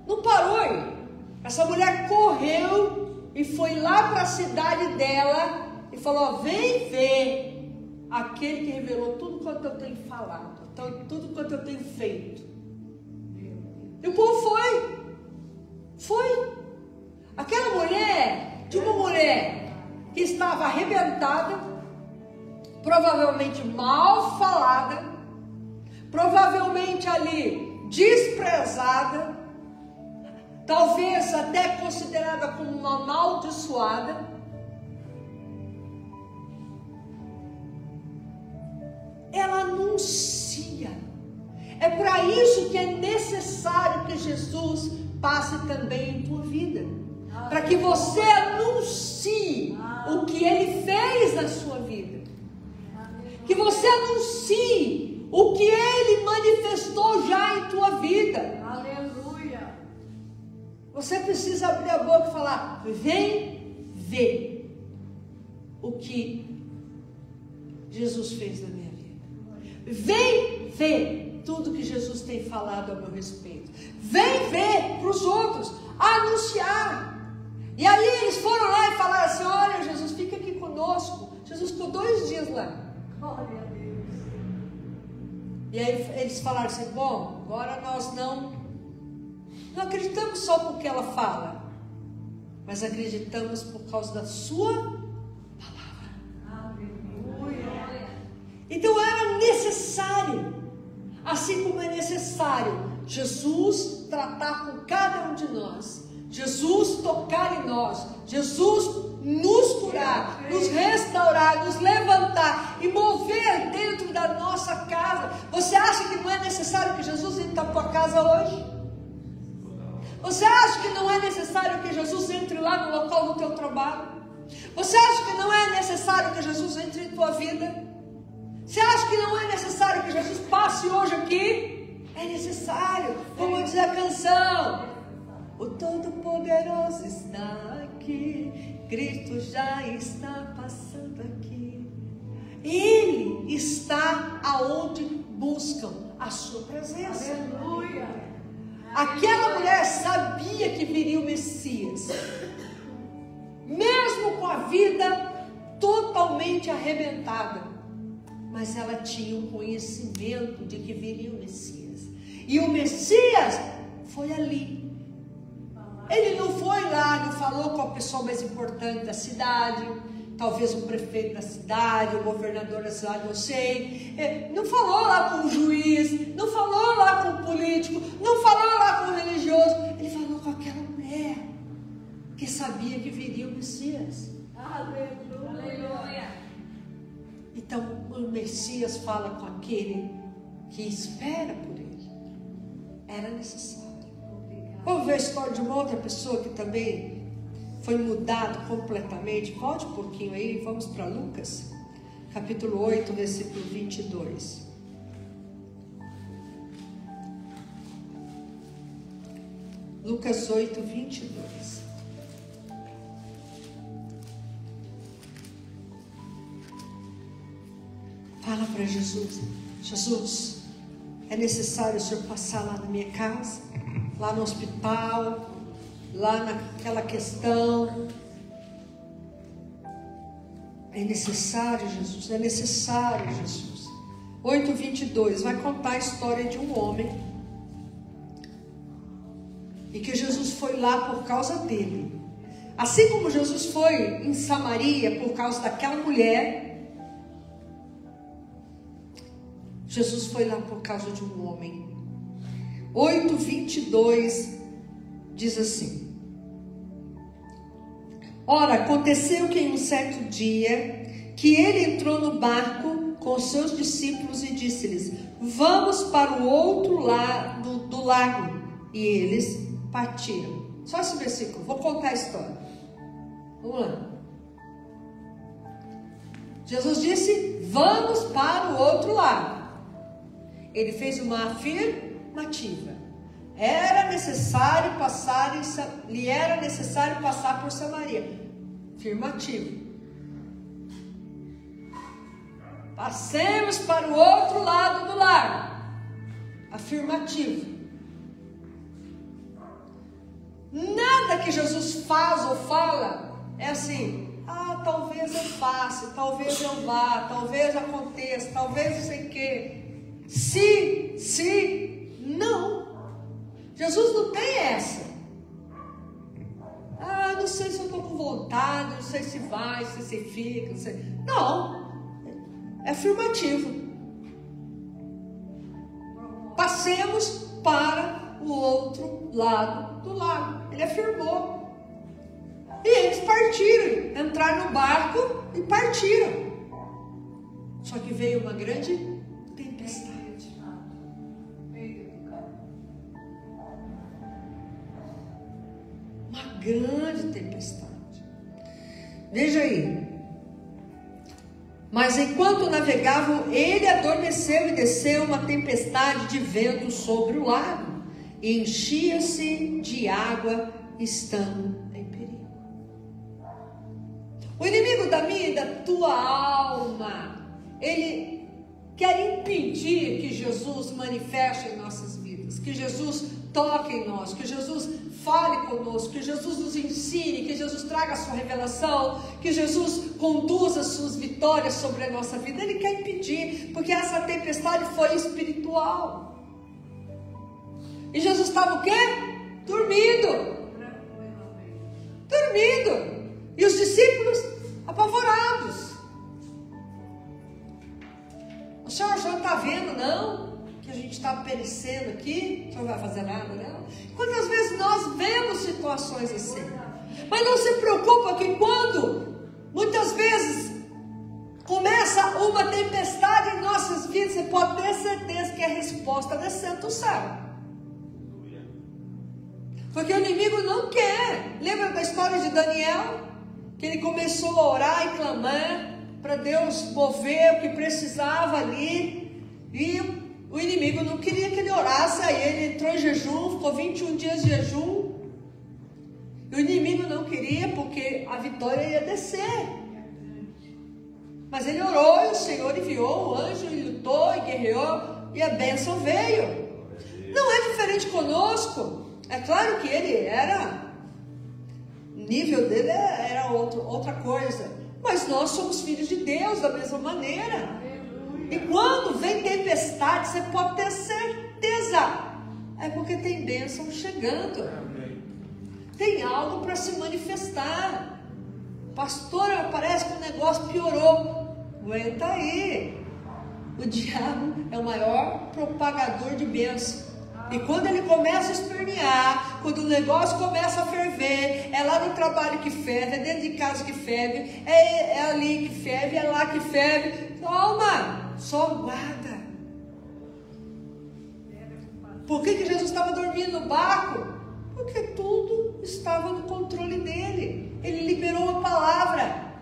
Não parou aí. Essa mulher correu e foi lá para a cidade dela e falou: vem ver aquele que revelou tudo quanto eu tenho falado, tudo quanto eu tenho feito. E o povo foi. Aquela mulher, de uma mulher que estava arrebentada, provavelmente mal falada, provavelmente ali desprezada, talvez até considerada como uma amaldiçoada. Ela anuncia. É para isso que é necessário que Jesus passe também em tua vida. Para que você anuncie o que Ele fez na sua vida. Que você anuncie o que Ele manifestou já em tua vida. Aleluia. Você precisa abrir a boca e falar: vem ver o que Jesus fez na minha vida. Vem ver tudo que Jesus tem falado a meu respeito. Vem ver para os outros, anunciar. E aí eles foram lá e falaram assim: olha, Jesus, fica aqui conosco. Jesus ficou 2 dias lá. Glória a Deus. E aí eles falaram assim: bom, agora nós não acreditamos só porque ela fala, mas acreditamos por causa da sua palavra. Aleluia. Então era necessário, assim como é necessário Jesus tratar com cada um de nós, Jesus tocar em nós, Jesus nos curar, nos restaurar, nos levantar e mover dentro da nossa casa. Você acha que não é necessário que Jesus entre na tua casa hoje? Você acha que não é necessário que Jesus entre lá no local do teu trabalho? Você acha que não é necessário que Jesus entre em tua vida? Você acha que não é necessário que Jesus passe hoje aqui? É necessário, como diz a canção: o Todo-Poderoso está aqui, Cristo já está passando aqui. Ele está aonde buscam a sua presença. Aleluia. Aquela mulher sabia que viria o Messias, mesmo com a vida totalmente arrebentada, mas ela tinha um conhecimento de que viria o Messias. E o Messias foi ali. Ele não foi lá, não falou com a pessoa mais importante da cidade, talvez o prefeito da cidade, o governador da cidade, não sei. Não falou lá com o juiz, não falou lá com o político, não falou lá com o religioso. Ele falou com aquela mulher que sabia que viria o Messias. Aleluia. Então o Messias fala com aquele que espera por ele. Era necessário. Vamos ver a história de uma outra pessoa que também foi mudado completamente. Volte um pouquinho aí, vamos para Lucas, capítulo 8, versículo 22. Lucas 8, 22. Fala para Jesus: Jesus, é necessário o Senhor passar lá na minha casa, lá no hospital, lá naquela questão. É necessário, Jesus, é necessário, Jesus. 8:22 vai contar a história de um homem e que Jesus foi lá por causa dele. Assim como Jesus foi em Samaria por causa daquela mulher, Jesus foi lá por causa de um homem. 8:22 diz assim: ora, aconteceu que em um certo dia, que ele entrou no barco com seus discípulos e disse-lhes: vamos para o outro lado do lago. E eles partiram. Só esse versículo, vou contar a história. Vamos lá. Jesus disse: vamos para o outro lado. Ele fez uma afirmativa. Lhe era necessário passar por Samaria. Afirmativo. Passemos para o outro lado do lago. Afirmativo. Nada que Jesus faz ou fala é assim: ah, talvez eu faça, talvez eu vá, talvez aconteça, talvez não sei o quê. Se, não. Jesus não tem essa. Ah, não sei se eu estou com vontade, não sei se vai, não sei se fica, não sei. Não, é afirmativo. Passemos para o outro lado do lago. Ele afirmou. E eles partiram, entraram no barco e partiram. Só que veio uma grande tempestade. Uma grande tempestade. Veja aí. Mas enquanto navegavam, ele adormeceu e desceu uma tempestade de vento sobre o lago, e enchia-se de água, estando em perigo. O inimigo da minha e da tua alma, ele quer impedir que Jesus manifeste em nossas vidas, que Jesus toque em nós, que Jesus fale conosco, que Jesus nos ensine, que Jesus traga a sua revelação, que Jesus conduza as suas vitórias sobre a nossa vida. Ele quer impedir, porque essa tempestade foi espiritual. E Jesus estava o quê? Dormindo. Dormindo. E os discípulos apavorados. O senhor não está vendo, não? Que a gente está perecendo aqui? O senhor não vai fazer nada, não? Quantas vezes nós vemos situações assim? Mas não se preocupa que quando, muitas vezes, começa uma tempestade em nossas vidas, você pode ter certeza que a resposta descendo do céu. Porque o inimigo não quer. Lembra da história de Daniel? Que ele começou a orar e clamar para Deus mover o que precisava ali. E o inimigo não queria que ele orasse. Aí ele entrou em jejum, ficou 21 dias de jejum. E o inimigo não queria, porque a vitória ia descer. Mas ele orou e o Senhor enviou o anjo, e lutou e guerreou, e a bênção veio. Não é diferente conosco. É claro que ele era, o nível dele era outra coisa, mas nós somos filhos de Deus da mesma maneira. E quando vem tempestade, você pode ter certeza, é porque tem bênção chegando, tem algo para se manifestar. Pastor, parece que o negócio piorou. Aguenta aí, o diabo é o maior propagador de bênção. E quando ele começa a espernear, quando o negócio começa a ferver, é lá no trabalho que ferve, é dentro de casa que ferve, é ali que ferve, é lá que ferve. Toma, só guarda. Por que Jesus estava dormindo no barco? Porque tudo estava no controle dele. Ele liberou uma palavra: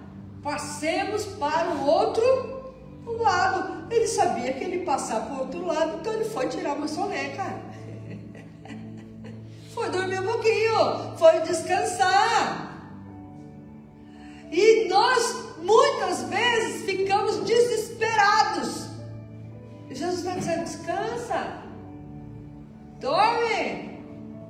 passemos para o outro lado. Ele sabia que ele ia passar para o outro lado, então ele foi tirar uma soneca. Foi dormir um pouquinho, foi descansar. E nós muitas vezes ficamos desesperados. E Jesus está dizendo: descansa, dorme,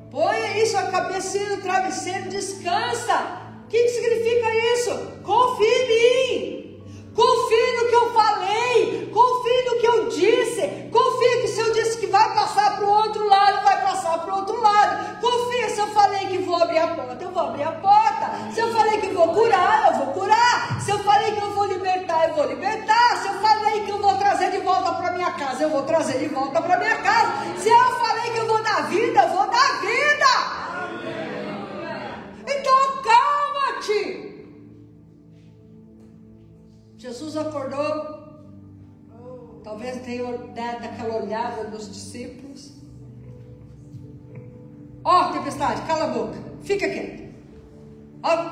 põe aí sua cabecinha no travesseiro, descansa. O que significa isso? Confie em mim, confie no que eu falei, confie no que eu disse, confie que se eu disse que vai passar para o outro lado, vai passar para o outro lado. Confia, se Jesus acordou, talvez tenha dado aquela olhada nos discípulos. Ó, tempestade, cala a boca, fica quieto. Ó,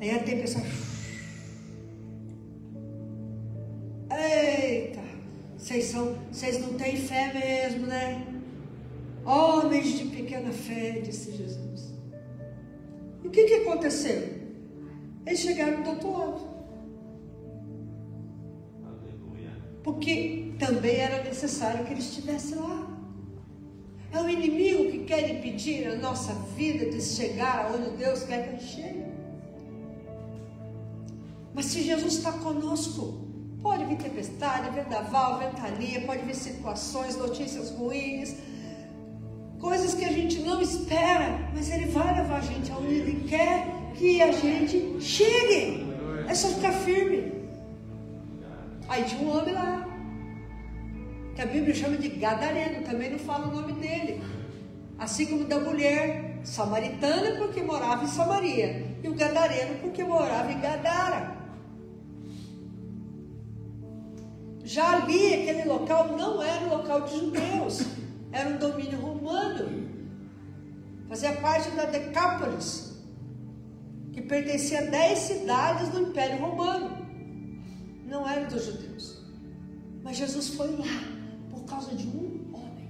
aí a tempestade. Eita, vocês não têm fé mesmo, né? Homens de pequena fé, disse Jesus. E o que aconteceu? Eles chegaram do outro lado. Porque também era necessário que ele estivesse lá. É o inimigo que quer impedir a nossa vida de chegar aonde Deus quer que a gente chegue. Mas se Jesus está conosco, pode vir tempestade, vendaval, ventania, pode vir situações, notícias ruins, coisas que a gente não espera, mas Ele vai levar a gente aonde Ele quer que a gente chegue. É só ficar firme. Aí tinha um homem lá, que a Bíblia chama de gadareno, também não fala o nome dele. Assim como da mulher samaritana, porque morava em Samaria, e o gadareno, porque morava em Gadara. Já ali, aquele local não era um local de judeus, era um domínio romano, fazia parte da Decápolis, que pertencia a 10 cidades do Império Romano, não era dos judeus. Mas Jesus foi lá por causa de um homem.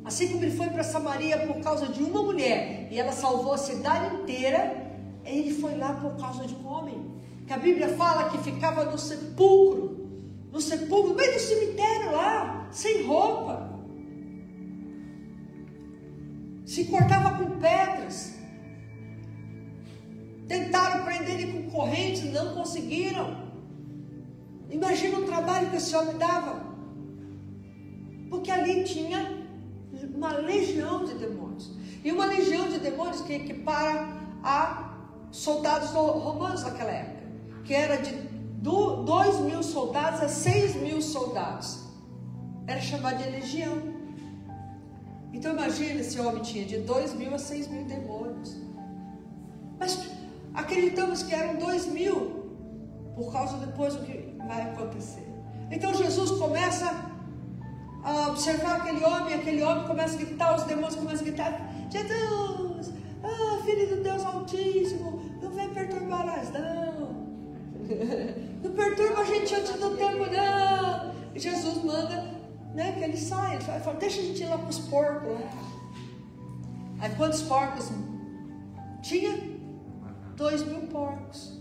Assim como ele foi para Samaria por causa de uma mulher, e ela salvou a cidade inteira, ele foi lá por causa de um homem, que a Bíblia fala que ficava no sepulcro, no meio do cemitério lá, sem roupa, se cortava com pedras, tentaram prender ele com correntes, não conseguiram. Imagina o trabalho que esse homem dava, porque ali tinha uma legião de demônios, e uma legião de demônios que equipara a soldados romanos naquela época, que era de 2.000 soldados a 6.000 soldados, era chamado de legião. Então imagina, esse homem tinha de 2.000 a 6.000 demônios, mas acreditamos que eram 2.000, por causa depois do que vai acontecer. Então Jesus começa a observar aquele homem começa a gritar, os demônios começam a gritar: Jesus, Filho do Deus Altíssimo, não vem perturbar nós não, não perturba a gente antes do tempo não. E Jesus manda, né, que ele saia, ele fala: deixa a gente ir lá para os porcos lá. Aí quantos porcos tinha? 2.000 porcos.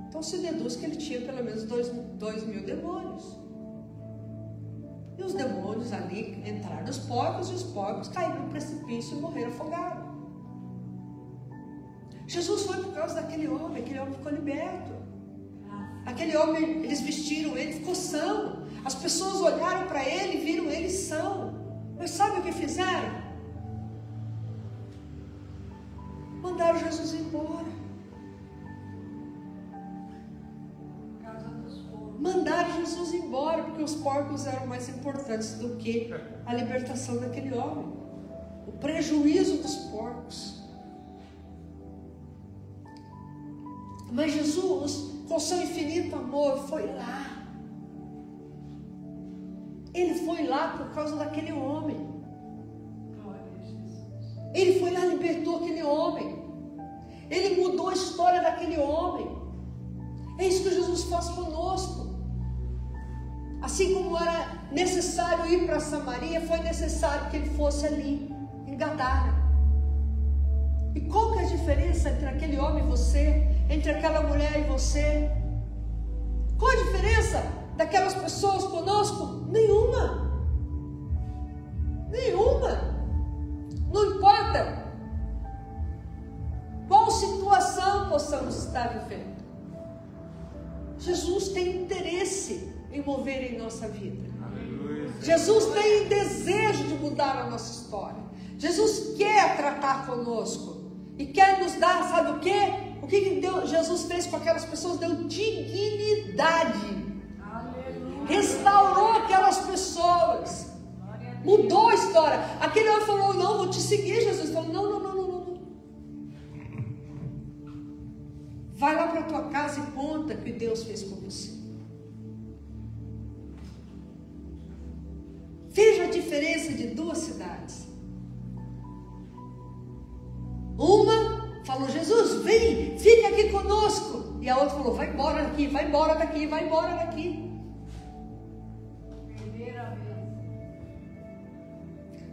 Então se deduz que ele tinha pelo menos 2.000 demônios. E os demônios ali entraram nos porcos, e os porcos caíram no precipício e morreram afogados. Jesus foi por causa daquele homem, aquele homem ficou liberto. Aquele homem, eles vestiram ele, ficou são. As pessoas olharam para ele e viram ele são. Mas sabe o que fizeram? Mandaram Jesus embora. Mandaram Jesus embora, porque os porcos eram mais importantes do que a libertação daquele homem, o prejuízo dos porcos. Mas Jesus, com seu infinito amor, foi lá. Ele foi lá por causa daquele homem. Ele foi lá e libertou aquele homem. Ele mudou a história daquele homem. É isso que Jesus faz conosco. Assim como era necessário ir para Samaria, foi necessário que ele fosse ali, em Gadara. E qual que é a diferença entre aquele homem e você? Entre aquela mulher e você? Qual a diferença daquelas pessoas conosco? Nenhuma. Nenhuma. Não importa qual situação possamos estar vivendo. Jesus tem interesse em mover em nossa vida. Aleluia. Jesus tem desejo de mudar a nossa história. Jesus quer tratar conosco e quer nos dar, sabe o quê? O que Jesus fez com aquelas pessoas? Deu dignidade. Aleluia. Restaurou aquelas pessoas, mudou a história. Aquele homem falou: não, vou te seguir. Jesus falou: não. casa e conta o que Deus fez com você. Veja a diferença de duas cidades. Uma falou: Jesus, vem, fica aqui conosco. E a outra falou: vai embora daqui, vai embora daqui, vai embora daqui. Primeira vez.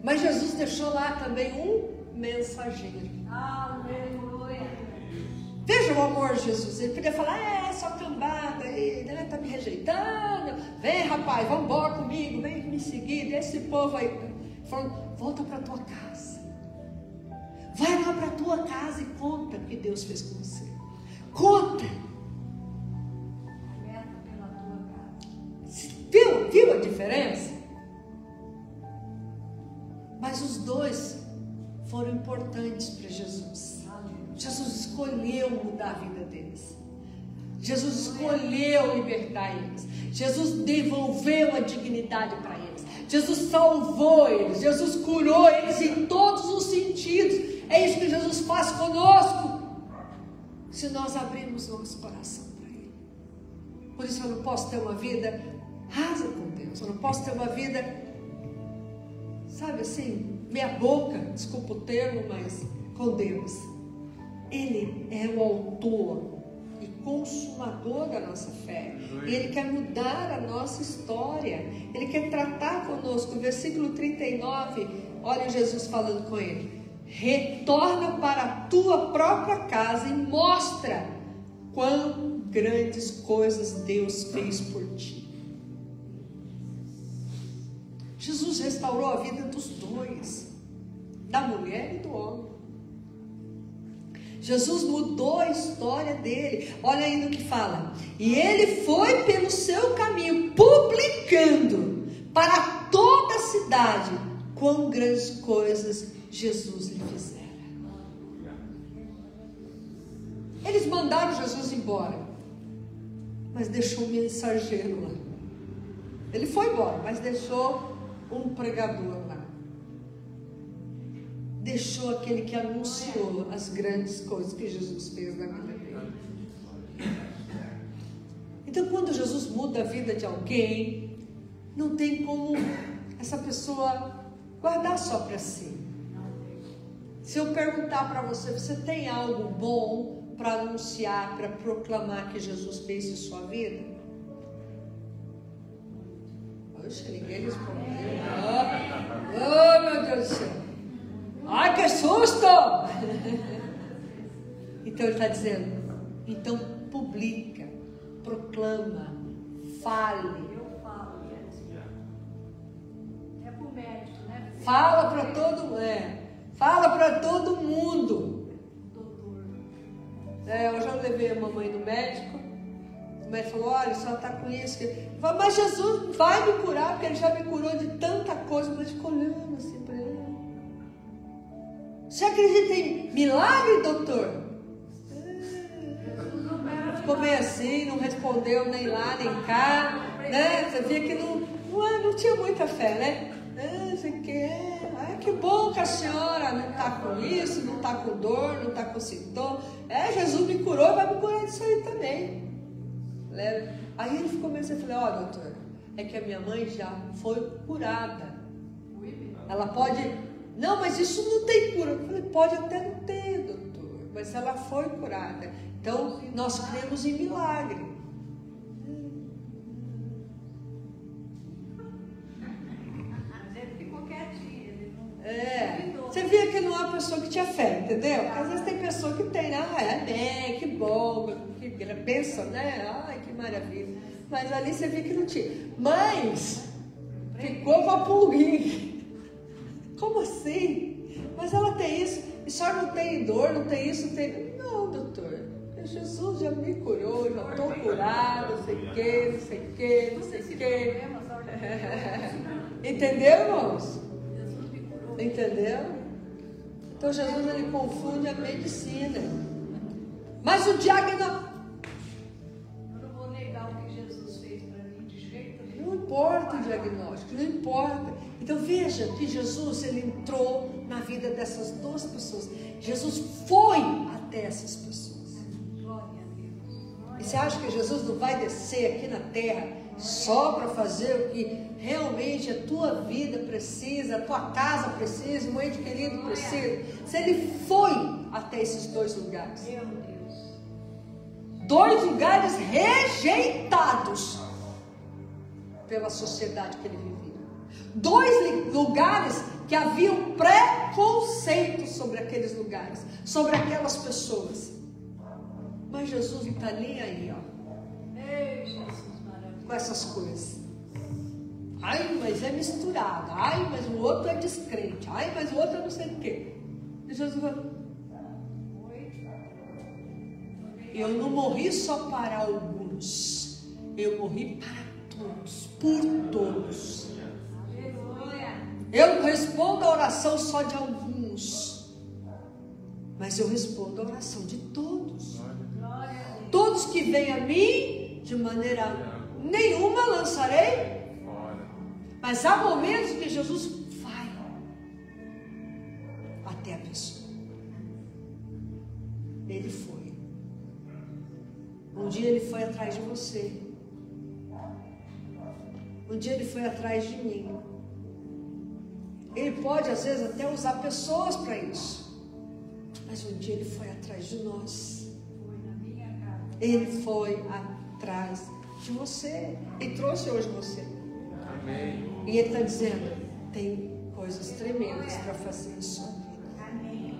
Mas Jesus deixou lá também um mensageiro. Aleluia. Veja o amor de Jesus. Ele podia falar: é só cambada aí, né? Tá me rejeitando. Vem, rapaz, vamos embora comigo, vem me seguir. Desse povo aí. Falando: volta para tua casa. Vai lá para tua casa e conta o que Deus fez com você. Conta. Começa pela tua casa. Viu a diferença? Mas os dois foram importantes para Jesus. Jesus escolheu mudar a vida deles. Jesus escolheu libertar eles. Jesus devolveu a dignidade para eles. Jesus salvou eles. Jesus curou eles em todos os sentidos. É isso que Jesus faz conosco, se nós abrirmos nosso coração para Ele. Por isso eu não posso ter uma vida rasa com Deus. Eu não posso ter uma vida, sabe assim, meia boca, desculpa o termo, mas com Deus. Ele é o autor e consumador da nossa fé. E Ele quer mudar a nossa história. Ele quer tratar conosco. Versículo 39, olha Jesus falando com ele: retorna para a tua própria casa e mostra quão grandes coisas Deus fez por ti. Jesus restaurou a vida dos dois, da mulher e do homem. Jesus mudou a história dele. Olha aí no que fala: e ele foi pelo seu caminho, publicando para toda a cidade quão grandes coisas Jesus lhe fizera. Eles mandaram Jesus embora, mas deixou um mensageiro lá. Ele foi embora, mas deixou um pregador lá. Deixou aquele que anunciou as grandes coisas que Jesus fez na vida dele. Então, quando Jesus muda a vida de alguém, não tem como essa pessoa guardar só para si. Se eu perguntar para você: você tem algo bom para anunciar, para proclamar que Jesus fez em sua vida? Oxe, ninguém respondeu. Oh, meu Deus do céu. Ai, que susto! Então ele está dizendo: então publica, proclama, fale. Eu falo, é pro médico, né? Fala para todo mundo. Fala para todo mundo. Doutor. Eu já levei a mamãe no médico. O médico falou: olha, a senhora está com isso. Eu falei: mas Jesus vai me curar, porque Ele já me curou de tanta coisa. O médico ficou olhando assim para ele. Você acredita em milagre, doutor? Ficou meio assim, não respondeu nem lá, nem cá, né? Você via que não tinha muita fé, né? Que bom que a senhora não está com isso, não está com dor, não está com sintoma. Jesus me curou, vai me curar disso aí também. Aí ele ficou meio assim, eu falei: ó, doutor, é que a minha mãe já foi curada. Ela pode... Não, mas isso não tem cura. Eu falei: pode até não ter, doutor, mas ela foi curada. Então, nós cremos em milagre. Mas ele ficou quietinho, ele não... Você via que não é uma pessoa que tinha fé, entendeu? Porque às vezes tem pessoa que tem, amém, que bom, que pensa, né? Ai, que maravilha. Mas ali você via que não tinha. Mas ficou com a pulguinha. Como assim? Mas ela tem isso, e só não tem dor, não tem isso, não tem... Não, doutor, Jesus já me curou, já estou curado, não sei o que, não sei o que, não sei o que. Entendeu, irmãos? Entendeu? Então Jesus, ele confunde a medicina. Mas o diagnóstico... Eu não vou negar o que Jesus fez para mim de jeito nenhum. Não importa o diagnóstico, não importa. Então veja que Jesus, ele entrou na vida dessas duas pessoas. Jesus foi até essas pessoas. Glória a Deus. E você acha que Jesus não vai descer aqui na terra só para fazer o que realmente a tua vida precisa, a tua casa precisa, um ente querido precisa? Se ele foi até esses dois lugares, Meu Deus. dois lugares rejeitados pela sociedade que ele vivia, dois lugares que haviam preconceito sobre aqueles lugares, sobre aquelas pessoas. Mas Jesus não está nem aí, ó, Ei, Jesus maravilhoso. com essas coisas. Ai, mas é misturado. Ai, mas o outro é descrente. Ai, mas o outro é não sei o quê. E Jesus falou: eu não morri só para alguns, eu morri para todos, por todos. Aleluia. Eu não respondo a oração só de alguns, mas eu respondo a oração de todos. Glória a Deus. Todos que vêm a mim, de maneira nenhuma lançarei. Mas há momentos que Jesus vai até a pessoa. Ele foi. Um dia ele foi atrás de você. Um dia ele foi atrás de mim. Ele pode às vezes até usar pessoas para isso. Mas um dia ele foi atrás de nós. Foi na minha casa. Ele foi atrás de você. E trouxe hoje você. Amém. E ele está dizendo: tem coisas tremendas para fazer em sua vida. Amém.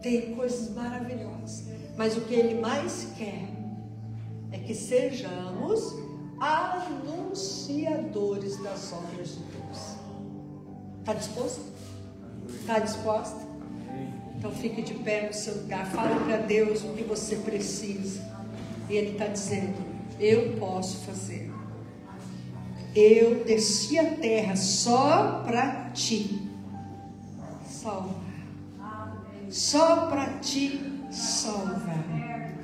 Tem coisas maravilhosas. Mas o que ele mais quer é que sejamos anunciadores das obras de Deus. Está disposto? Está disposta? Então fique de pé no seu lugar. Fala para Deus o que você precisa. E ele está dizendo: eu posso fazer. Eu desci a terra só para ti salvar. Só para te salvar.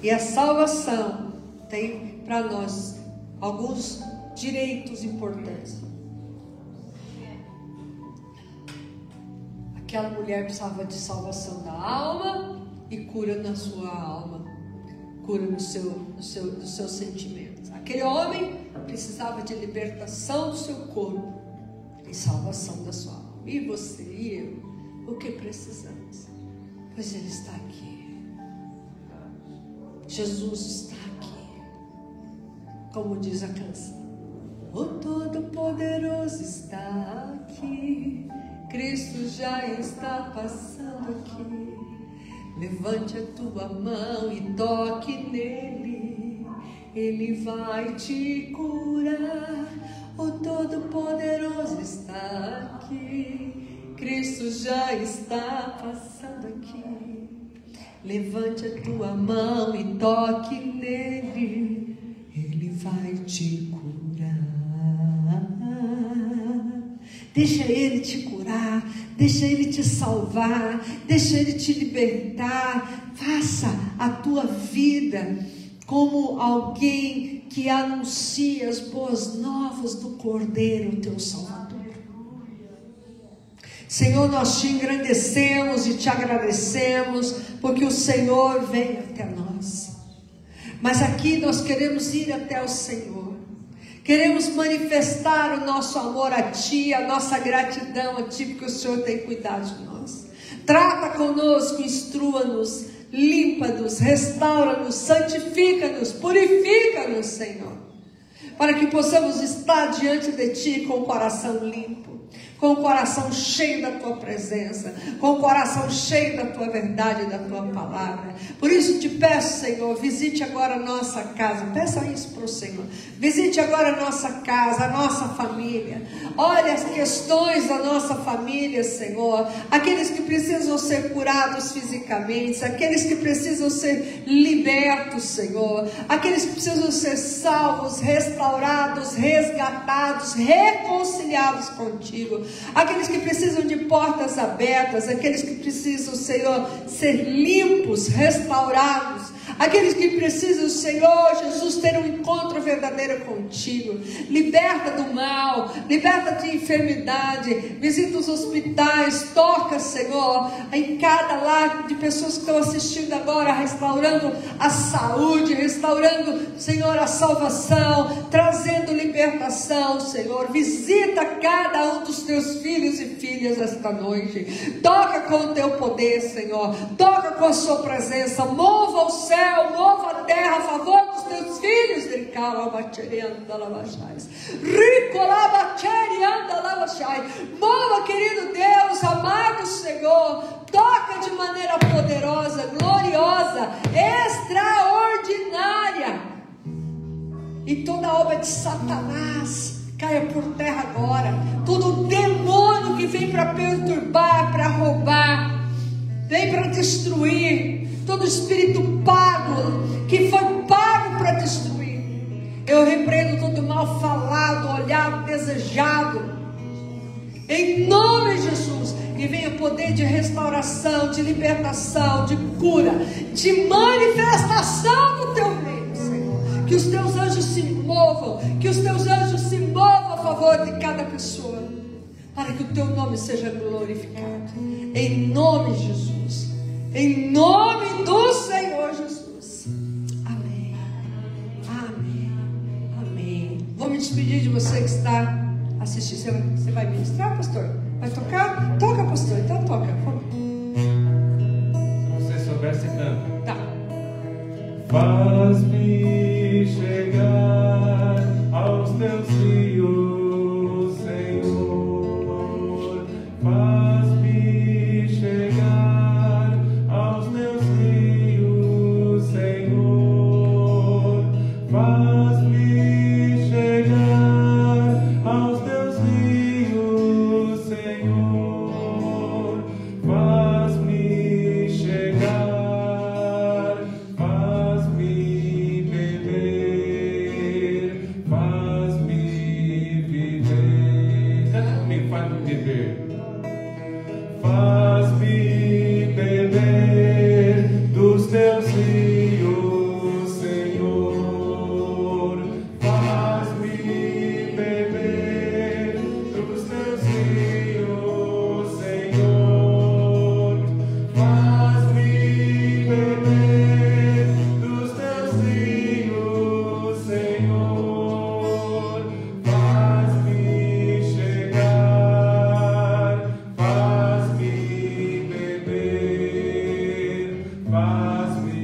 E a salvação tem para nós alguns direitos importantes. Aquela mulher precisava de salvação da alma e cura na sua alma, cura nos seus sentimentos. Aquele homem precisava de libertação do seu corpo e salvação da sua alma. E você e eu, o que precisamos? Pois Ele está aqui. Jesus está aqui. Como diz a canção: o Todo-Poderoso está aqui. Cristo já está passando aqui. Levante a tua mão e toque nele. Ele vai te curar. O Todo-Poderoso está aqui. Cristo já está passando aqui. Levante a tua mão e toque nele. Ele vai te curar. Deixa Ele te curar. Deixa Ele te salvar. Deixa Ele te libertar. Faça a tua vida como alguém que anuncia as boas novas do Cordeiro, teu Salvador. Senhor, nós te engrandecemos e te agradecemos, porque o Senhor veio até nós. Mas aqui nós queremos ir até o Senhor. Queremos manifestar o nosso amor a Ti, a nossa gratidão a Ti, porque o Senhor tem cuidado de nós. Trata conosco, instrua-nos, limpa-nos, restaura-nos, santifica-nos, purifica-nos, Senhor, para que possamos estar diante de Ti com o coração limpo, com o coração cheio da Tua presença, com o coração cheio da Tua verdade e da Tua palavra. Por isso te peço, Senhor, visite agora a nossa casa. Peça isso para o Senhor. Visite agora a nossa casa, a nossa família. Olha as questões da nossa família, Senhor. Aqueles que precisam ser curados fisicamente, aqueles que precisam ser libertos, Senhor. Aqueles que precisam ser salvos, restaurados, resgatados, reconciliados contigo. Aqueles que precisam de portas abertas, aqueles que precisam, Senhor, ser limpos, restaurados, Aqueles que precisam, Senhor Jesus, ter um encontro verdadeiro contigo. Liberta do mal, liberta de enfermidade, visita os hospitais, toca, Senhor, em cada lar de pessoas que estão assistindo agora, restaurando a saúde, restaurando, Senhor, a salvação, trazendo libertação, Senhor. Visita cada um dos teus filhos e filhas esta noite. Toca com o teu poder, Senhor. Toca com a sua presença. Mova o céu, mova a terra a favor dos teus filhos. Mova, querido Deus, amado Senhor. Toca de maneira poderosa, gloriosa, extraordinária. E toda obra de Satanás caia por terra agora. Todo demônio que vem para perturbar, para roubar, vem para destruir. Todo espírito pago, que foi pago para destruir, eu repreendo todo mal falado, olhado, desejado, em nome de Jesus. Que venha o poder de restauração, de libertação, de cura, de manifestação do teu reino, Senhor. Que os teus anjos se movam, que os teus anjos se movam a favor de cada pessoa, para que o teu nome seja glorificado, em nome de Jesus, em nome do Senhor Jesus. Amém, amém, amém. Vou me despedir de você que está assistindo. Você vai ministrar, pastor? Vai tocar? Toca, pastor, então toca. Se você souber, você canta. Tá. Faz-me chegar aos teus rios, Senhor. Faz-me chegar aos teus rios, Senhor. Faz-me chegar aos teus rios, Senhor. Faz-me chegar, faz-me beber, faz-me viver. Canta comigo, faz-me beber. Faz-me beber dos teus rios, Senhor. Faz-me beber dos teus rios, Senhor. Faz-me beber dos teus rios, Senhor. Faz-me chegar, faz-me beber, faz-me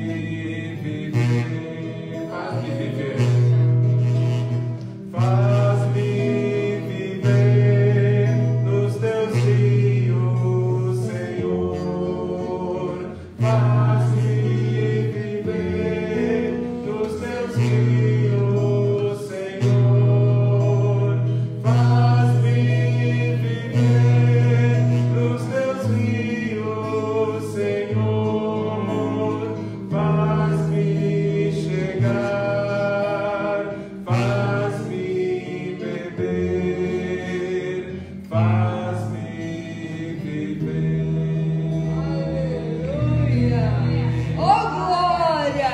viver, Faz-me viver. faz-me viver nos teus rios, Senhor. Faz-me viver nos teus rios, Senhor. Faz-me viver nos teus rios, Senhor. Faz-me chegar, faz-me beber, faz-me viver. Aleluia! Oh, glória!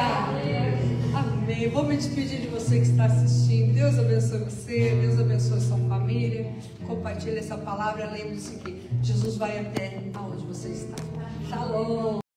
Amém. Vou me despedir de você que está assistindo. Deus abençoe você, Deus abençoe a sua família. Compartilhe essa palavra. Lembre-se que Jesus vai até aonde você está. Shalom!